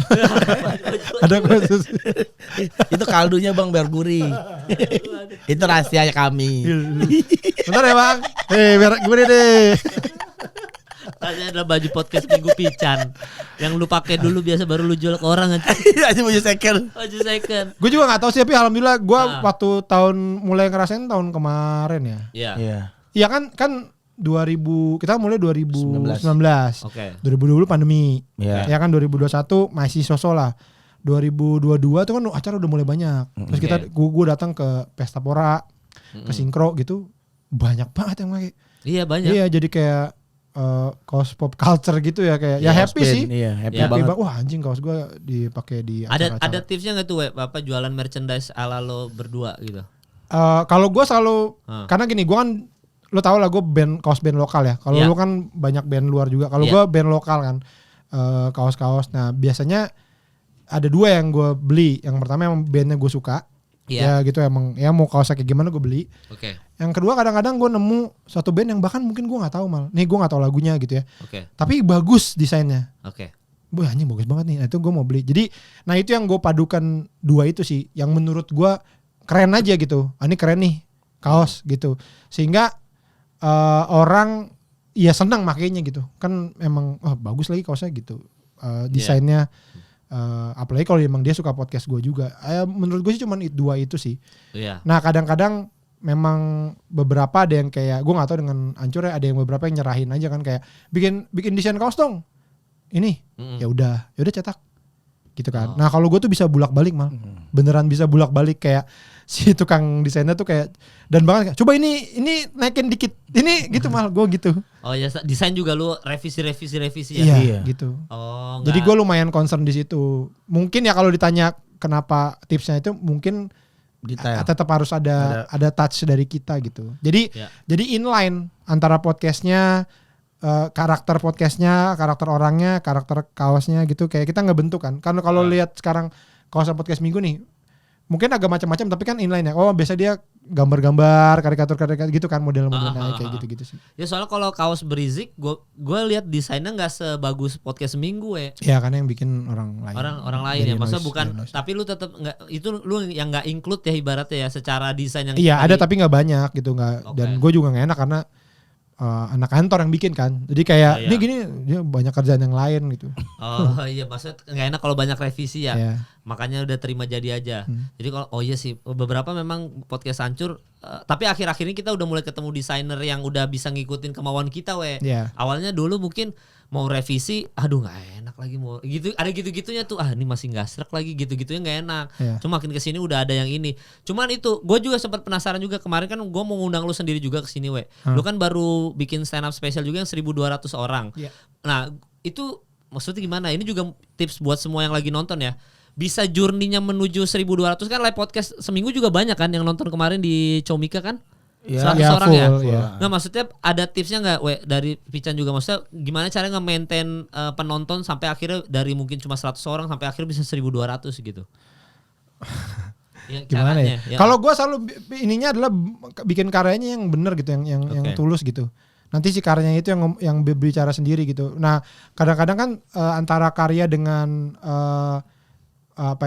Ada khusus. Itu kaldunya Bang biar gurih. Itu rahasianya kami. Bentar ya Bang. Biar gurih deh. Rasanya adalah baju podcast minggu Pican yang lu pakai dulu biasa baru lu jual ke orang aja. Aja baju second. Gue juga nggak tahu sih tapi alhamdulillah gue waktu mulai ngerasain tahun kemarin ya. Iya. Iya kan 2000 kita mulai 2019. Oke. 2020 pandemi. Ya kan 2021 masih sosok lah. 2022 tuh kan acara udah mulai banyak. Terus gue datang ke Pesta Pora, ke Sinkro gitu banyak banget yang pakai. Iya banyak. Iya jadi kayak kaos pop culture gitu ya kayak ya happy sih. Iya, happy banget. Wah anjing kaos gue dipakai di acara-acara. Ada tipsnya nggak tuh Bapak jualan merchandise ala lo berdua gitu? Kalau gue selalu karena gini gue kan lo tau lah gue kaos band lokal ya. Kalau lo kan banyak band luar juga. Kalau gue band lokal kan kaos-kaos. Nah biasanya ada dua yang gue beli. Yang pertama yang bandnya gue suka. Ya gitu emang ya mau kaosnya kayak gimana gue beli. Oke. Yang kedua kadang-kadang gue nemu suatu band yang bahkan mungkin gue nggak tahu nih gue nggak tahu lagunya gitu ya. Tapi bagus desainnya. Wah anjing bagus banget nih. Nah itu gue mau beli. Jadi nah itu yang gue padukan dua itu sih. Yang menurut gue keren aja gitu. Ini keren nih kaos gitu. Sehingga orang ya senang makainya gitu. Kan emang bagus lagi kaosnya gitu. Desainnya. Apalagi kalau emang dia suka podcast gue juga. Menurut gue sih cuma dua itu sih. Nah kadang-kadang memang beberapa ada yang kayak gue nggak tahu dengan Ancur ya ada yang beberapa yang nyerahin aja kan kayak bikin desain kaos dong. Ini ya udah cetak gitu kan. Nah kalau gue tuh bisa bulak-balik mal. Beneran bisa bulak-balik kayak si tukang desainnya tuh kayak dan banget coba ini naikin dikit. Ini gitu mal gue gitu. Oh ya desain juga lu revisi ya. Iya gitu. Jadi gue lumayan concern di situ. Mungkin ya kalau ditanya kenapa tipsnya itu mungkin tetap harus ada touch dari kita gitu. Jadi inline antara podcastnya, karakter podcastnya, karakter orangnya, karakter kaosnya gitu. Kayak kita ngebentuk kan. Karena kalau lihat sekarang kawasan podcast minggu nih, mungkin agak macam-macam tapi kan inline ya. Oh biasa dia gambar-gambar, karikatur gitu kan model-modelnya kayak gitu-gitu sih. Ya soalnya kalau kaos Berizik, gue lihat desainnya nggak sebagus podcast minggu ya. Ya karena yang bikin orang lain. Orang lain ya, maksudnya bukan. Tapi lu tetap nggak itu lu yang nggak include ya ibaratnya ya secara desain yang. Iya ada tapi nggak banyak gitu nggak. Dan gue juga nggak enak karena anak kantor yang bikin kan. Jadi kayak ini gini dia banyak kerjaan yang lain gitu. Oh iya maksudnya nggak enak kalau banyak revisi ya. Makanya udah terima jadi aja. Jadi kalau iya sih beberapa memang podcast hancur. Tapi akhir-akhir ini kita udah mulai ketemu desainer yang udah bisa ngikutin kemauan kita Awalnya dulu mungkin mau revisi, aduh nggak enak lagi mau gitu, ada gitu-gitunya tuh, ini masih nggak srek lagi gitu-gitunya nggak enak. Cuma makin kesini udah ada yang ini. Cuman itu, gue juga sempat penasaran juga kemarin kan gue mau ngundang lu sendiri juga kesini Lu kan baru bikin stand up spesial juga yang 1.200 orang. Nah itu maksudnya gimana? Ini juga tips buat semua yang lagi nonton ya. Bisa journey-nya menuju 1.200 kan live podcast seminggu juga banyak kan yang nonton kemarin di Comika kan? 100 orang full, ya. Nah maksudnya ada tipsnya nggak dari Pican juga maksudnya gimana caranya nge-maintain penonton sampai akhirnya dari mungkin cuma 100 orang sampai akhirnya bisa 1.200 gitu. Gimana ya? Kalau gue selalu ininya adalah bikin karyanya yang benar gitu, yang tulus gitu. Nanti si karyanya itu yang berbicara sendiri gitu. Nah kadang-kadang kan antara karya dengan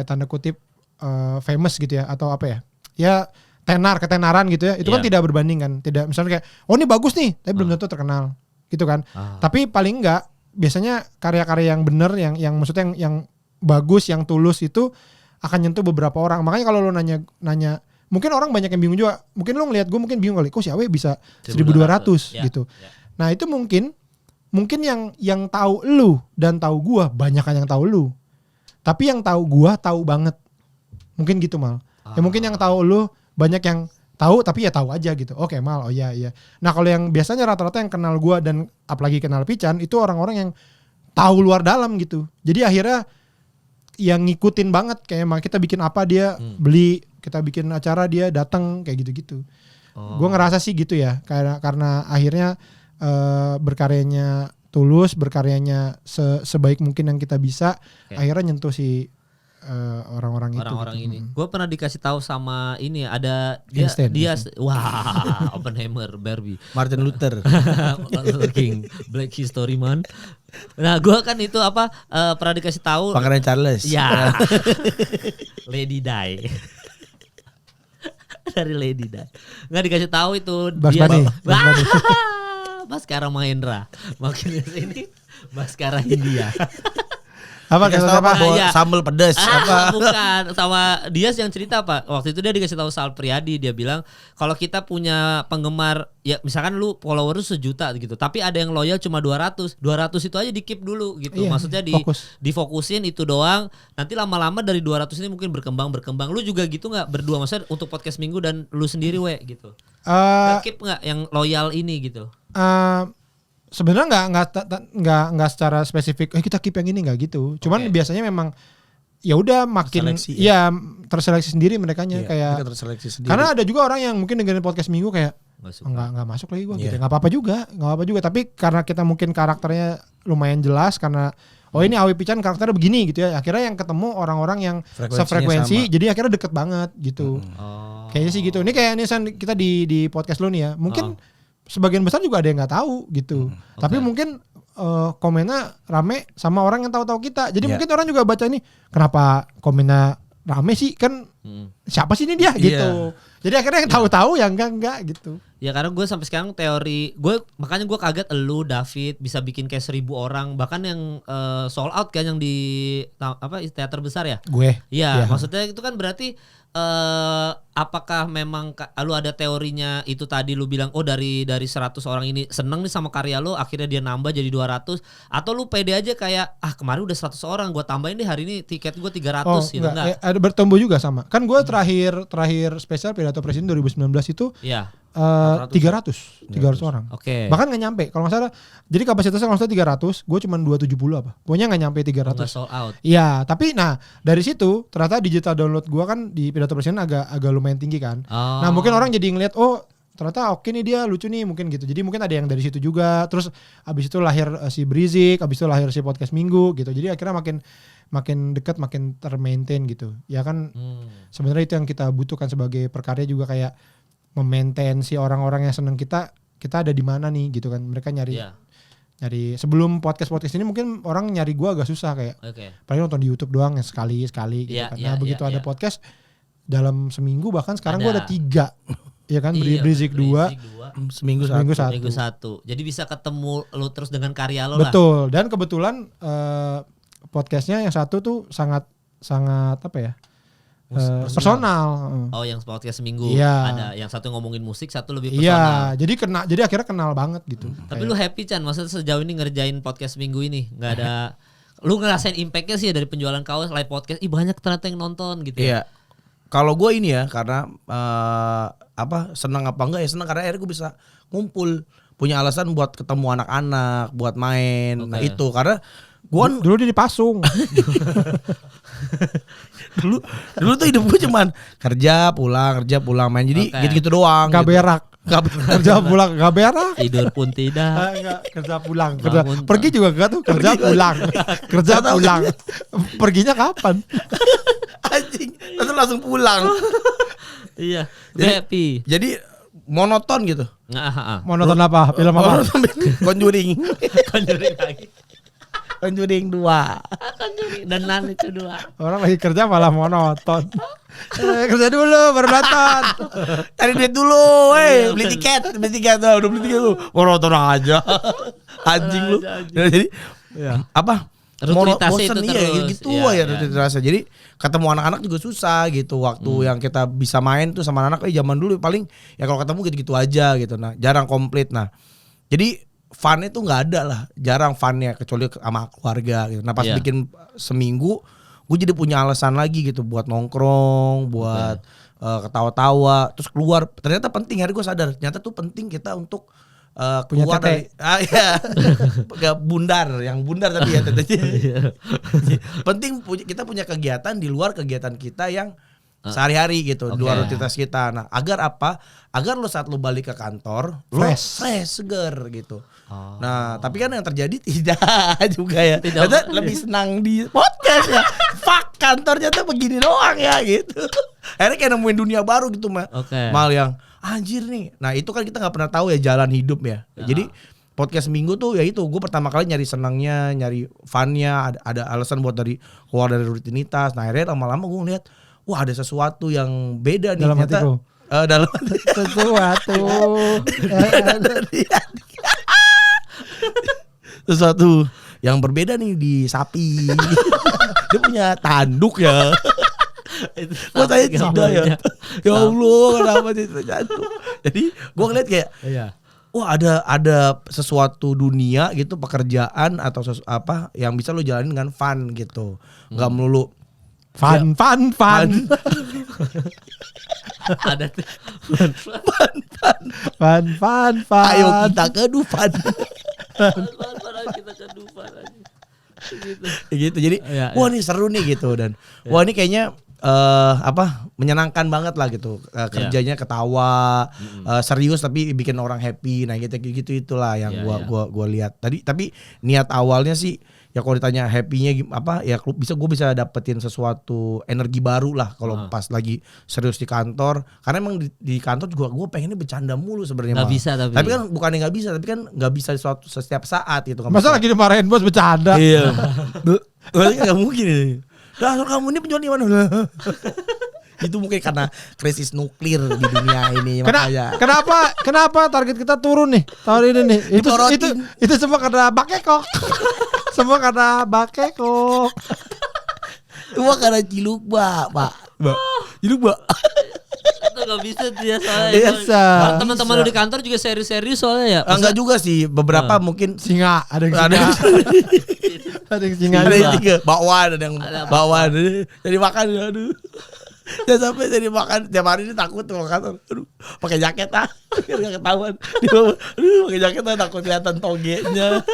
tanda kutip famous gitu ya atau apa ya? Ya ketenaran gitu ya, itu kan tidak berbanding kan, tidak misalnya kayak ini bagus nih tapi belum tentu terkenal gitu kan. Tapi paling enggak biasanya karya-karya yang benar yang maksudnya yang bagus, yang tulus itu akan nyentuh beberapa orang. Makanya kalau lo nanya mungkin orang banyak yang bingung juga, mungkin lo ngelihat gue mungkin bingung kali kok si Awe bisa 1.200 gitu. Nah itu mungkin yang tahu lu dan tahu gue banyak kan yang tahu lu, tapi yang tahu gue tahu banget mungkin gitu mal. Ya mungkin yang tahu lu banyak yang tahu tapi ya tahu aja gitu. Oke mal, oh iya. Nah kalau yang biasanya rata-rata yang kenal gue dan apalagi kenal Pican itu orang-orang yang tahu luar dalam gitu. Jadi akhirnya yang ngikutin banget, kayak kita bikin apa dia beli, kita bikin acara dia datang kayak gitu-gitu. Gue ngerasa sih gitu ya, karena akhirnya berkaryanya tulus, berkaryanya sebaik mungkin yang kita bisa, akhirnya nyentuh si orang-orang itu. Orang-orang ini. Gue pernah dikasih tahu sama ini, ada dia wah, Oppenheimer, Barbie, Martin Luther King, Black History Month. Nah, gue kan itu pernah dikasih tahu Pangeran Charles. Ya. Lady Di. Dari Lady Di. Nggak dikasih tahu itu dia. Baskara Mahendra. Makin sini Baskara India. Apa sambal pedas bukan, sama Dias yang cerita apa waktu itu dia dikasih tahu Sal Priadi, dia bilang kalau kita punya penggemar ya misalkan lu follower 1 juta gitu tapi ada yang loyal cuma 200 itu aja di keep dulu gitu. Maksudnya difokusin itu doang, nanti lama-lama dari 200 ini mungkin berkembang. Lu juga gitu nggak berdua, maksudnya untuk podcast Minggu dan lu sendiri gitu keep nggak yang loyal ini gitu? Sebenarnya nggak secara spesifik kita keep yang ini nggak gitu. Cuman biasanya memang ya udah makin terseleksi sendiri merekanya kayak terseleksi sendiri. Karena ada juga orang yang mungkin dengerin podcast Minggu kayak nggak masuk lagi gue gitu. Nggak apa-apa juga. Tapi karena kita mungkin karakternya lumayan jelas karena ini Awi Pican karakternya begini gitu ya. Akhirnya yang ketemu orang-orang yang sefrekuensi, jadi akhirnya deket banget gitu. Kayaknya sih gitu. Ini kayak kita di podcast lu nih ya. Mungkin sebagian besar juga ada yang nggak tahu gitu. Tapi mungkin komennya rame sama orang yang tahu-tahu kita. Jadi mungkin orang juga baca ini, kenapa komennya rame sih, kan siapa sih ini dia gitu. Jadi akhirnya yang tahu-tahu yang enggak gitu. Ya karena gue sampai sekarang teori makanya gue kaget elu David bisa bikin kayak 1,000 orang, bahkan yang sold out kan yang di teater besar ya. Iya, maksudnya itu kan berarti apakah memang lu ada teorinya itu tadi lu bilang dari 100 orang ini seneng nih sama karya lu, akhirnya dia nambah jadi 200, atau lu pede aja kayak kemarin udah 100 orang gue tambahin deh hari ini tiket gue 300 gitu enggak? Ada bertumbuh juga sama. Kan gue terakhir spesial pidato presiden 2019 itu 300 orang. Bahkan nggak nyampe kalau nggak salah. Jadi kapasitasnya kalau nggak salah 300, gue cuma 270 apa. Pokoknya nggak nyampe 300. Sold out. Iya, tapi dari situ ternyata digital download gue kan di pidato presiden agak lumayan tinggi kan. Nah mungkin orang jadi ngeliat ternyata oke nih dia lucu nih mungkin gitu. Jadi mungkin ada yang dari situ juga. Terus abis itu lahir si Brizik, abis itu lahir si podcast Minggu gitu. Jadi akhirnya makin dekat, makin termaintain gitu. Ya kan sebenarnya itu yang kita butuhkan sebagai perkarya juga, kayak memaintain si orang-orang yang seneng kita ada di mana nih gitu kan. Mereka nyari sebelum podcast ini mungkin orang nyari gua agak susah kayak paling nonton di YouTube doang yang sekali gitu kan. Nah begitu ada podcast dalam seminggu, bahkan sekarang gua ada 3 ya kan. Brizik 2 seminggu 1. Jadi bisa ketemu lu terus dengan karya lo. Betul. Dan kebetulan podcastnya yang satu tuh sangat apa ya, personal. Yang podcast Seminggu ada yang satu ngomongin musik, satu lebih personal. Jadi akhirnya kenal banget gitu. Tapi lu happy Chan, maksudnya sejauh ini ngerjain podcast Minggu ini nggak ada lu ngerasain impactnya sih dari penjualan kaos, live podcast, banyak ternyata yang nonton gitu. Iya. Kalau gue ini ya karena senang apa enggak ya senang, karena akhirnya gue bisa ngumpul, punya alasan buat ketemu anak-anak, buat main. Nah itu karena dulu dia dipasung. dulu tuh hidup gue cuman kerja pulang main, jadi gitu-gitu doang. Gak berak. Kerja pulang gak berak. Tidur pun tidak. Kerja pulang. Pergi juga gak tuh. Kerja pulang. Perginya kapan? Anjing, langsung pulang. Iya, happy. Jadi monoton gitu. Monoton apa? Film apa? Conjuring. Conjuring lagi. Conjuring 2. Dan itu 2. Orang lagi kerja malah monoton. Kerja dulu baru nonton. Cari duit dulu, beli tiket tuh, udah beli tiket tuh. Monoton aja. Anjing lu. Jadi apa? Rutinitasnya itu terus. Gitu ya rutinitasnya. Jadi ketemu anak-anak juga susah gitu. Waktu yang kita bisa main tuh sama anak zaman dulu paling ya kalau ketemu gitu-gitu aja gitu. Nah, jarang komplit. Nah, jadi funnya tuh nggak ada lah, jarang funnya kecuali sama keluarga gitu. Nah pas bikin seminggu, gue jadi punya alasan lagi gitu buat nongkrong, buat ketawa-tawa, terus keluar. Ternyata penting, hari gue sadar ternyata tuh penting kita untuk keluar dari bundar tapi ya penting kita punya kegiatan di luar kegiatan kita yang sehari-hari gitu, luar rutinitas kita. Nah, agar apa? Agar lo saat lo balik ke kantor, fresh, seger gitu. Nah, tapi kan yang terjadi tidak juga ya. Kita lebih senang di podcast ya. Fuck, kantornya tuh begini doang ya gitu. Akhirnya kayak nemuin dunia baru gitu mal yang anjir nih. Nah, itu kan kita nggak pernah tahu ya jalan hidup ya. Jadi podcast Minggu tuh ya itu gue pertama kali nyari senangnya, nyari funnya, ada alasan buat keluar dari rutinitas. Nah, akhirnya lama-lama gue ngeliat wah ada sesuatu yang beda nih dalam hatiku. Dalam sesuatu yang berbeda nih di sapi. Dia punya tanduk ya. Gue tanya tidak ya. Ya Allah kenapa dia tanduk. Jadi gue ngeliat kayak wah ada sesuatu dunia gitu, pekerjaan atau apa yang bisa lo jalanin dengan fun gitu. Gak melulu Fun. Ada tuh. Fun. Ayo kita ke Dufan. Kita ke Dufan aja. Gitu. Jadi wah ini seru nih gitu dan wah ini kayaknya menyenangkan banget lah gitu. Kerjanya ketawa, serius tapi bikin orang happy. Nah, gitu itulah yang gua lihat. Tapi niat awalnya sih ya kalau ditanya happy-nya apa ya gue bisa dapetin sesuatu energi baru lah kalau pas lagi serius di kantor, karena emang di kantor juga gue pengennya bercanda mulu sebenarnya. Nggak bisa tapi kan bukannya nggak bisa, tapi kan nggak bisa setiap saat gitu. Masa lagi dimarahin bos bercanda? Iya. Nggak mungkin ini. Nah, kamu ini penjual di mana? Itu mungkin karena krisis nuklir di dunia ini. Kenapa target kita turun nih tahun ini nih? Itu semua karena Bakekok. Semua karena Bakekok. Semua karena Cilukba, Pak. Cilukba. Itu gak bisa dia soalnya. Teman-teman lu di kantor juga serius-serius soalnya ya. Enggak juga sih, beberapa mungkin singa, ada yang singa. Ada yang singa, bakwan, ada yang bakwan. Jadi makan aduh. Dan sampai jadi makan tiap hari ini takut kalau kantor. Aduh, pakai jaket biar enggak ketahuan. Pakai jaket takut kelihatan togenya.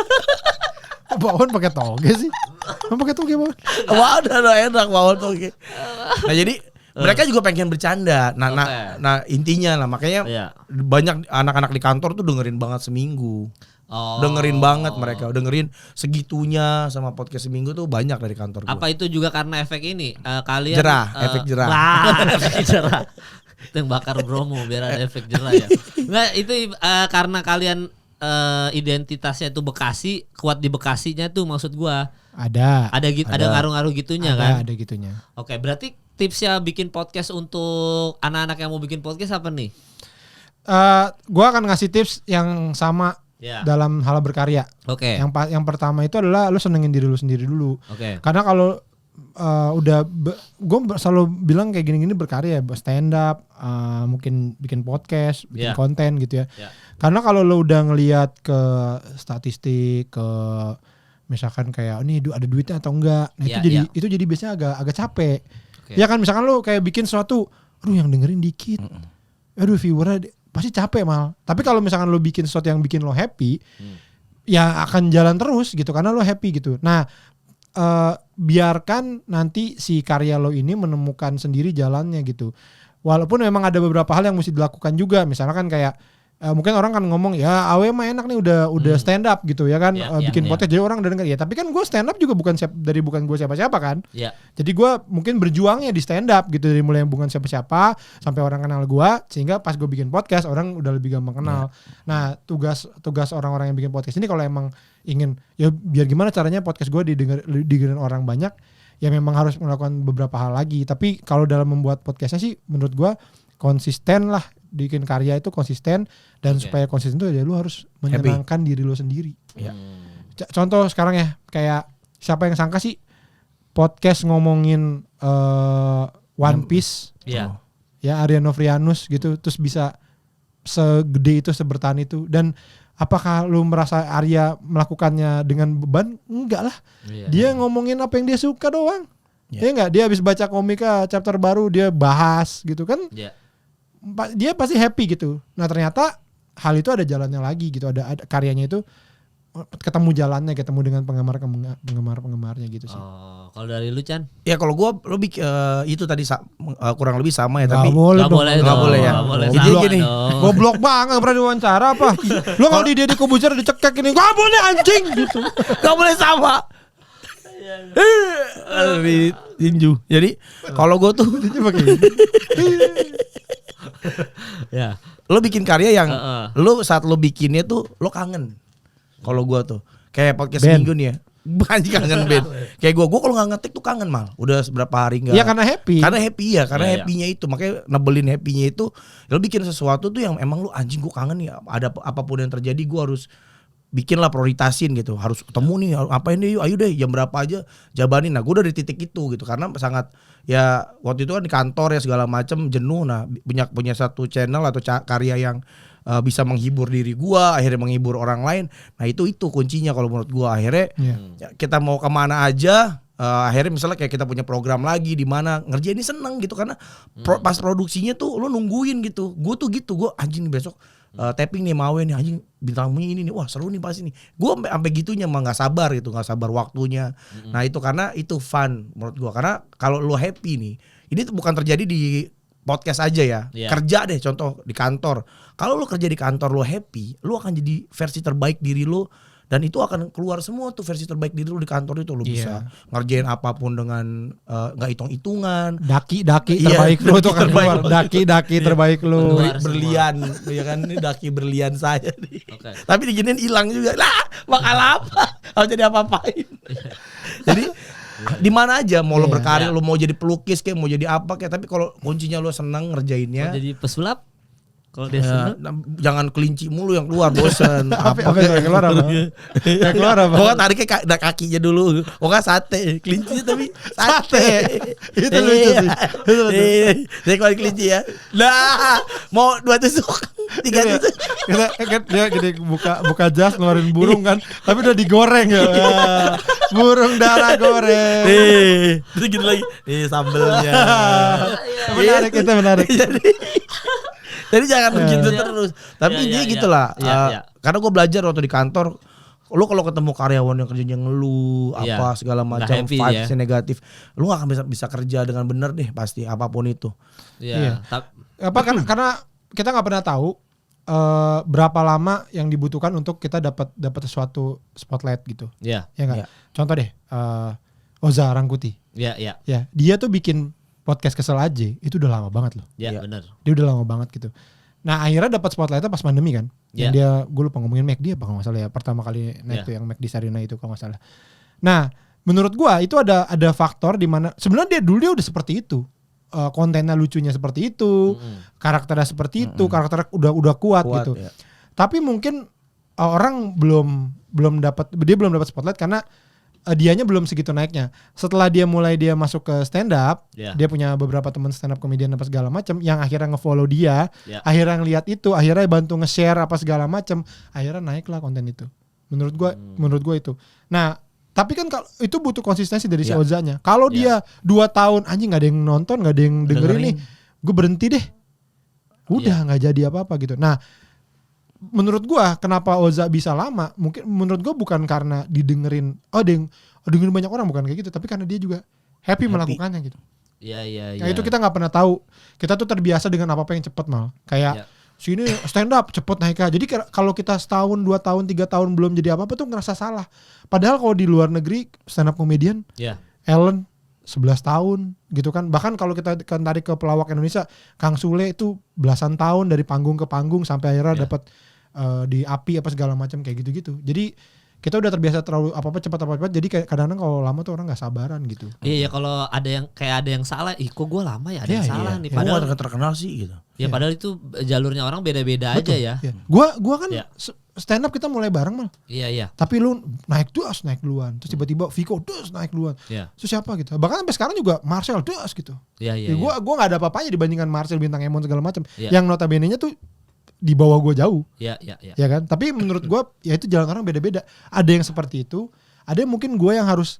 Bakwan pakai toge sih? Pakai toge bakwan. Wah, udah enak bakwan toge. Nah, jadi mereka juga pengen bercanda. Nah, intinya lah makanya banyak anak-anak di kantor tuh dengerin banget Seminggu. Dengerin banget mereka, dengerin segitunya sama podcast Seminggu tuh banyak dari kantor gua. Apa itu juga karena efek ini? Kalian efek jerah. Efek jerah. Itu yang bakar Bromo biar ada efek jerah ya. Enggak, itu karena kalian identitasnya tuh Bekasi, kuat di Bekasinya tuh maksud gua. Ada ngaruh-ngaruh gitunya kan? Ada gitunya. Oke, berarti tipsnya bikin podcast untuk anak-anak yang mau bikin podcast apa nih? Gua akan ngasih tips yang sama dalam hal berkarya. Oke. Yang pertama itu adalah lu senengin diri lu sendiri dulu. Oke. Karena kalau gue selalu bilang kayak gini-gini berkarya, stand up, mungkin bikin podcast, bikin konten gitu ya. Karena kalau lo udah ngelihat ke statistik, ke misalkan kayak ini ada duitnya atau enggak, nah itu jadi biasanya agak capek. Ya kan misalkan lo kayak bikin sesuatu, aduh yang dengerin dikit, aduh viewernya pasti capek mal. Tapi kalau misalkan lo bikin sesuatu yang bikin lo happy, ya akan jalan terus gitu karena lo happy gitu. Nah, biarkan nanti si karya lo ini menemukan sendiri jalannya gitu. Walaupun memang ada beberapa hal yang mesti dilakukan juga. Misalkan kayak mungkin orang kan ngomong ya awe mah enak nih udah stand up gitu ya kan, bikin podcast jadi orang udah denger ya. Tapi kan gue stand up juga bukan gue siapa-siapa kan. Jadi gue mungkin berjuangnya di stand up gitu, dari mulai yang bukan siapa-siapa sampai orang kenal gue, sehingga pas gue bikin podcast orang udah lebih gampang kenal. Nah tugas orang-orang yang bikin podcast ini kalau emang ingin ya biar gimana caranya podcast gue didengerin orang banyak, ya memang harus melakukan beberapa hal lagi. Tapi kalau dalam membuat podcastnya sih menurut gue konsisten lah, bikin karya itu konsisten, dan supaya konsisten itu ya lu harus menyenangkan diri lu sendiri. Contoh sekarang ya, kayak siapa yang sangka sih podcast ngomongin One Piece, ya Arya Novrianus gitu, terus bisa segede itu, sebertahan itu. Dan apakah lu merasa Arya melakukannya dengan beban? Enggak lah. Dia ngomongin apa yang dia suka doang. Ya enggak, dia habis baca komika chapter baru dia bahas gitu kan. Dia pasti happy gitu. Nah ternyata hal itu ada jalannya lagi gitu, ada karyanya itu ketemu jalannya, ketemu dengan penggemarnya gitu sih. Oh, kalau dari lu Chan? Ya kalau gue lebih itu tadi kurang lebih sama ya, tapi nggak boleh ya. Jadi gini, goblok banget pernah diwawancara apa? Lu kalau di Deddy Kobuzer dicekek ini, nggak boleh anjing gitu, nggak boleh sama. Lebih tinju. Jadi kalau gue tuh ya, lo bikin karya yang lo saat lo bikinnya tuh lo kangen. Kalau gue tuh kayak podcast minggu nih ya, banyak kangen band. Kayak gue kalau nggak ngetik tuh kangen mal. Udah seberapa hari nggak? Iya karena happy. Karena happy ya, karena happynya itu makanya nebelin happynya itu. Lo bikin sesuatu tuh yang emang lo anjing gue kangen nih. Ada apapun yang terjadi gue harus bikinlah, prioritasin gitu, harus ketemu nih, apain deh, ayo deh jam berapa aja jabanin. Nah gue udah di titik itu gitu, karena sangat ya waktu itu kan di kantor ya segala macam jenuh. Nah punya satu channel atau karya yang bisa menghibur diri gue, akhirnya menghibur orang lain. Nah itu kuncinya kalau menurut gue. Akhirnya ya, kita mau kemana aja, akhirnya misalnya kayak kita punya program lagi di mana ngerjain ini seneng gitu, karena pas produksinya tuh lo nungguin gitu. Gue tuh gitu, gue anjing nih besok tapping nih Mawe nih, anjing bintang tamunya ini nih, wah seru nih pasti nih. Gue sampai gitunya mah nggak sabar gitu, nggak sabar waktunya. Nah itu karena itu fun menurut gue, karena kalau lo happy nih, ini tuh bukan terjadi di podcast aja ya. Kerja deh contoh di kantor. Kalau lo kerja di kantor lo happy, lo akan jadi versi terbaik diri lo. Dan itu akan keluar semua tuh versi terbaik diri lu di kantor itu. Lu bisa ngerjain apapun dengan gak hitung-hitungan. Daki terbaik lu tuh akan keluar. Daki terbaik lu. Berlian ya kan, ini daki berlian saya nih. Tapi diginin hilang juga. Lah bakal apa? Harus jadi apa-apain. Jadi di mana aja mau lo berkarya, lo mau jadi pelukis kayak, mau jadi apa kayak, tapi kalau kuncinya lo senang ngerjainnya. Mau jadi pesulap? Kalau dia jangan kelinci mulu yang keluar, bosan. Apa yang keluar apa? Yang keluar apa? Pokoknya tariknya kakinya dulu. Pokoknya sate, kelincinya tapi sate. Itu lucu sih. Saya kalau kelinci ya. Nah, mau 2 tusuk, 3 tusuk. Dia gede buka jas ngeluarin burung kan, tapi udah digoreng ya. Burung darah goreng. Terus gitu lagi. Sambelnya. Menarik. Jadi jangan begitu terus. Tapi intinya gitulah. Karena gue belajar waktu di kantor, lu kalau ketemu karyawan yang kerjanya ngeluh apa segala macam, vibes negatif, lu gak akan bisa kerja dengan benar deh pasti, apapun itu. Karena kita nggak pernah tahu berapa lama yang dibutuhkan untuk kita dapat sesuatu spotlight gitu. Ya nggak. Contoh deh, Oza Rangkuti. Ya, dia tuh bikin podcast Kesel aja itu udah lama banget loh. Iya benar. Dia udah lama banget gitu. Nah akhirnya dapat spotlightnya pas pandemi kan. Yang dia, gue lupa ngomongin McD apa kalau nggak salah ya. Pertama kali naik tuh yang McD Sarina itu kalau nggak salah. Nah menurut gue itu ada faktor di mana sebenarnya dia udah seperti itu. Kontennya lucunya seperti itu, karakternya seperti itu, karakternya udah kuat gitu. Ya. Tapi mungkin orang belum dapat spotlight karena dianya belum segitu naiknya. Setelah dia masuk ke stand up, dia punya beberapa teman stand up komedian apa segala macam yang akhirnya nge-follow dia, akhirnya ngeliat itu, akhirnya bantu nge-share apa segala macam, akhirnya naiklah konten itu. Menurut gua itu. Nah, tapi kan kalau itu butuh konsistensi dari si Ozanya. Kalau dia 2 tahun anjing nggak ada yang nonton, nggak ada yang dengerin nih, gue berhenti deh. Udah nggak jadi apa-apa gitu. Nah, menurut gua kenapa Oza bisa lama? Mungkin menurut gua bukan karena didengerin, dengerin banyak orang, bukan kayak gitu, tapi karena dia juga happy melakukannya gitu. Iya. Nah, itu kita nggak pernah tahu. Kita tuh terbiasa dengan apa-apa yang cepet mal. Kayak sini stand up cepet naik. Jadi kalau kita setahun, 2 tahun, 3 tahun belum jadi apa-apa tuh ngerasa salah. Padahal kalau di luar negeri stand up comedian, Ellen 11 tahun gitu kan. Bahkan kalau kita tarik ke pelawak Indonesia, Kang Sule itu belasan tahun dari panggung ke panggung sampai akhirnya dapat di API apa segala macam kayak gitu-gitu. Jadi kita udah terbiasa terlalu apa-apa cepat. Jadi kadang-kadang kalau lama tuh orang nggak sabaran gitu. Iya, kalau ada yang salah, kok gue lama ya, ada yang salah nih. Padahal gak terkenal sih gitu. Ya padahal itu jalurnya orang beda-beda aja ya. Gua kan stand up kita mulai bareng mal. Iya. Tapi lu naik duluan. Terus tiba-tiba Viko naik duluan. Terus siapa gitu. Bahkan sampai sekarang juga Marcel gitu. Iya. Gua nggak ada apa-apanya dibandingkan Marcel, Bintang Emon segala macam. Yang notabene-nya tuh di bawah gue jauh. Iya. Ya kan? Tapi menurut gue ya itu jalan orang beda-beda. Ada yang seperti itu, ada yang mungkin gue yang harus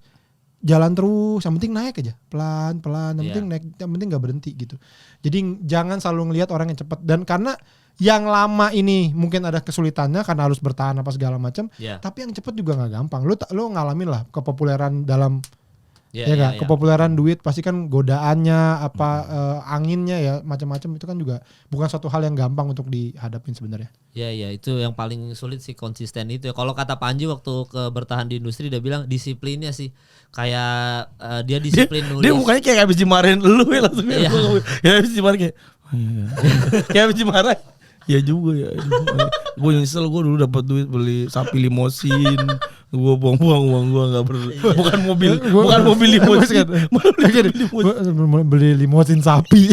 jalan terus, yang penting naik aja, pelan-pelan, yang penting naik, yang penting nggak berhenti gitu. Jadi jangan selalu ngelihat orang yang cepat, dan karena yang lama ini mungkin ada kesulitannya karena harus bertahan apa segala macam. Tapi yang cepet juga nggak gampang. Lu ngalamin lah kepopuleran dalam kepopuleran duit pasti kan godaannya anginnya ya macam-macam itu kan juga bukan suatu hal yang gampang untuk dihadapin sebenarnya. Iya itu yang paling sulit sih konsisten itu ya. Kalau kata Panji waktu bertahan di industri dia bilang disiplinnya sih kayak dia disiplin nulis. Dia mukanya kayak habis dimarahin lu ya langsung ya habis dimarahin kayak habis dimarahin. Ya juga ya. Gue nyesel gue dulu dapat duit beli sapi limosin. Gue buang-buang uang gue bukan mobil limosin. Beli limosin sapi.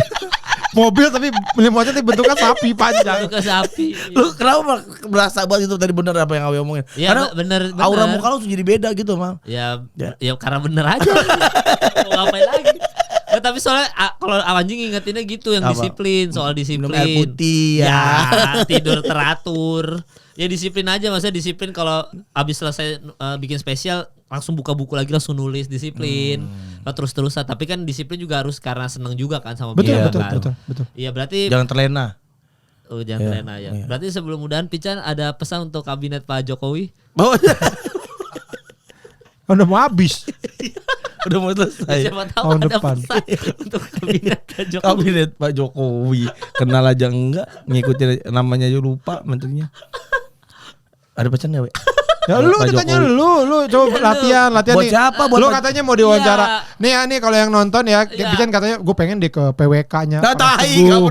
Mobil tapi limosin bentuknya sapi panjang. Bentuknya sapi. Lu kenapa berasa banget itu tadi bener apa yang Awi omongin? Ya, karena bener. Aura muka lu jadi beda gitu, Mal. Ya karena bener aja. Mau ngapain lagi? Nah, tapi soalnya kalau Anjing ingetinnya gitu yang disiplin, soal disiplin. Minum air putih ya tidur teratur. Ya disiplin aja, maksudnya disiplin kalau habis selesai bikin spesial langsung buka buku lagi langsung nulis disiplin. Terus-terusan, tapi kan disiplin juga harus karena seneng juga kan sama betul. Iya berarti jangan terlena. Oh jangan terlena ya. Berarti sebelum mudahan Pican ada pesan untuk kabinet Pak Jokowi. Udah mau habis. Udah mau selesai. Siapa tahu ada depan. Pesan untuk kabinet Pak Jokowi. Kabinet Pak Jokowi. Kenal aja enggak, ngikutin namanya aja lupa menterinya. Ada pesan enggak, We? Ya lu ditanya lu coba latihan buat nih. Siapa? Lu katanya mau diwawancara. Nih kalau yang nonton ya, Pican katanya gue pengen deh ke PWK-nya. Kata gitu.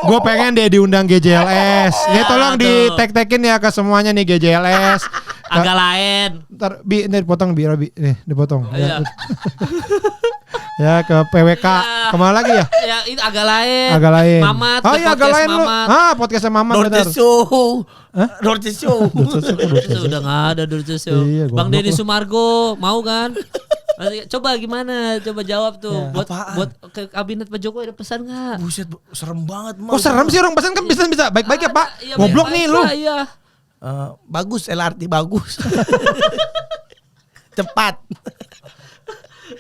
Gue pengen deh diundang GJLS. Nih tolong di-tag-tagin ya ke semuanya nih GJLS. Agak lain. Ntar dipotong nih dipotong. Ya ke PWK. Kemana lagi ya? Ya itu agak lain. Mamat. Oh iya agak lain lu. Podcastnya Mamat benar. Dorce Show. Udah nggak ada Dorce Show. Iya, Bang Denny Sumargo mau kan? Coba gimana? Coba jawab tuh. Ya, buat ke kabinet Pak Jokowi ada pesan nggak? Buset, serem banget. Kok serem sih orang pesan kan bisa baik-baik ya Pak. Goblok nih lu. Iya. Bagus LRT bagus. Cepat.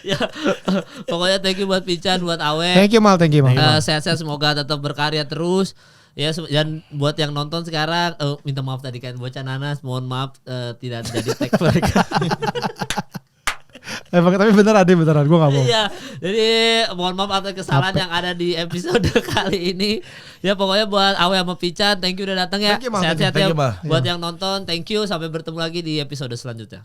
Ya, pokoknya thank you buat Pican, buat Awe. Thank you Mal. Sehat-sehat semoga tetap berkarya terus. Ya dan buat yang nonton sekarang minta maaf tadi kan Bocah Nanas, mohon maaf tidak jadi tag mereka. Tapi beneran gue gak mau. Iya, jadi mohon maaf atas kesalahan yang ada di episode kali ini. Ya pokoknya buat Awe sama Pican, thank you udah datang ya. Sehat-sehat ya. Buat yang nonton, thank you. Sampai bertemu lagi di episode selanjutnya.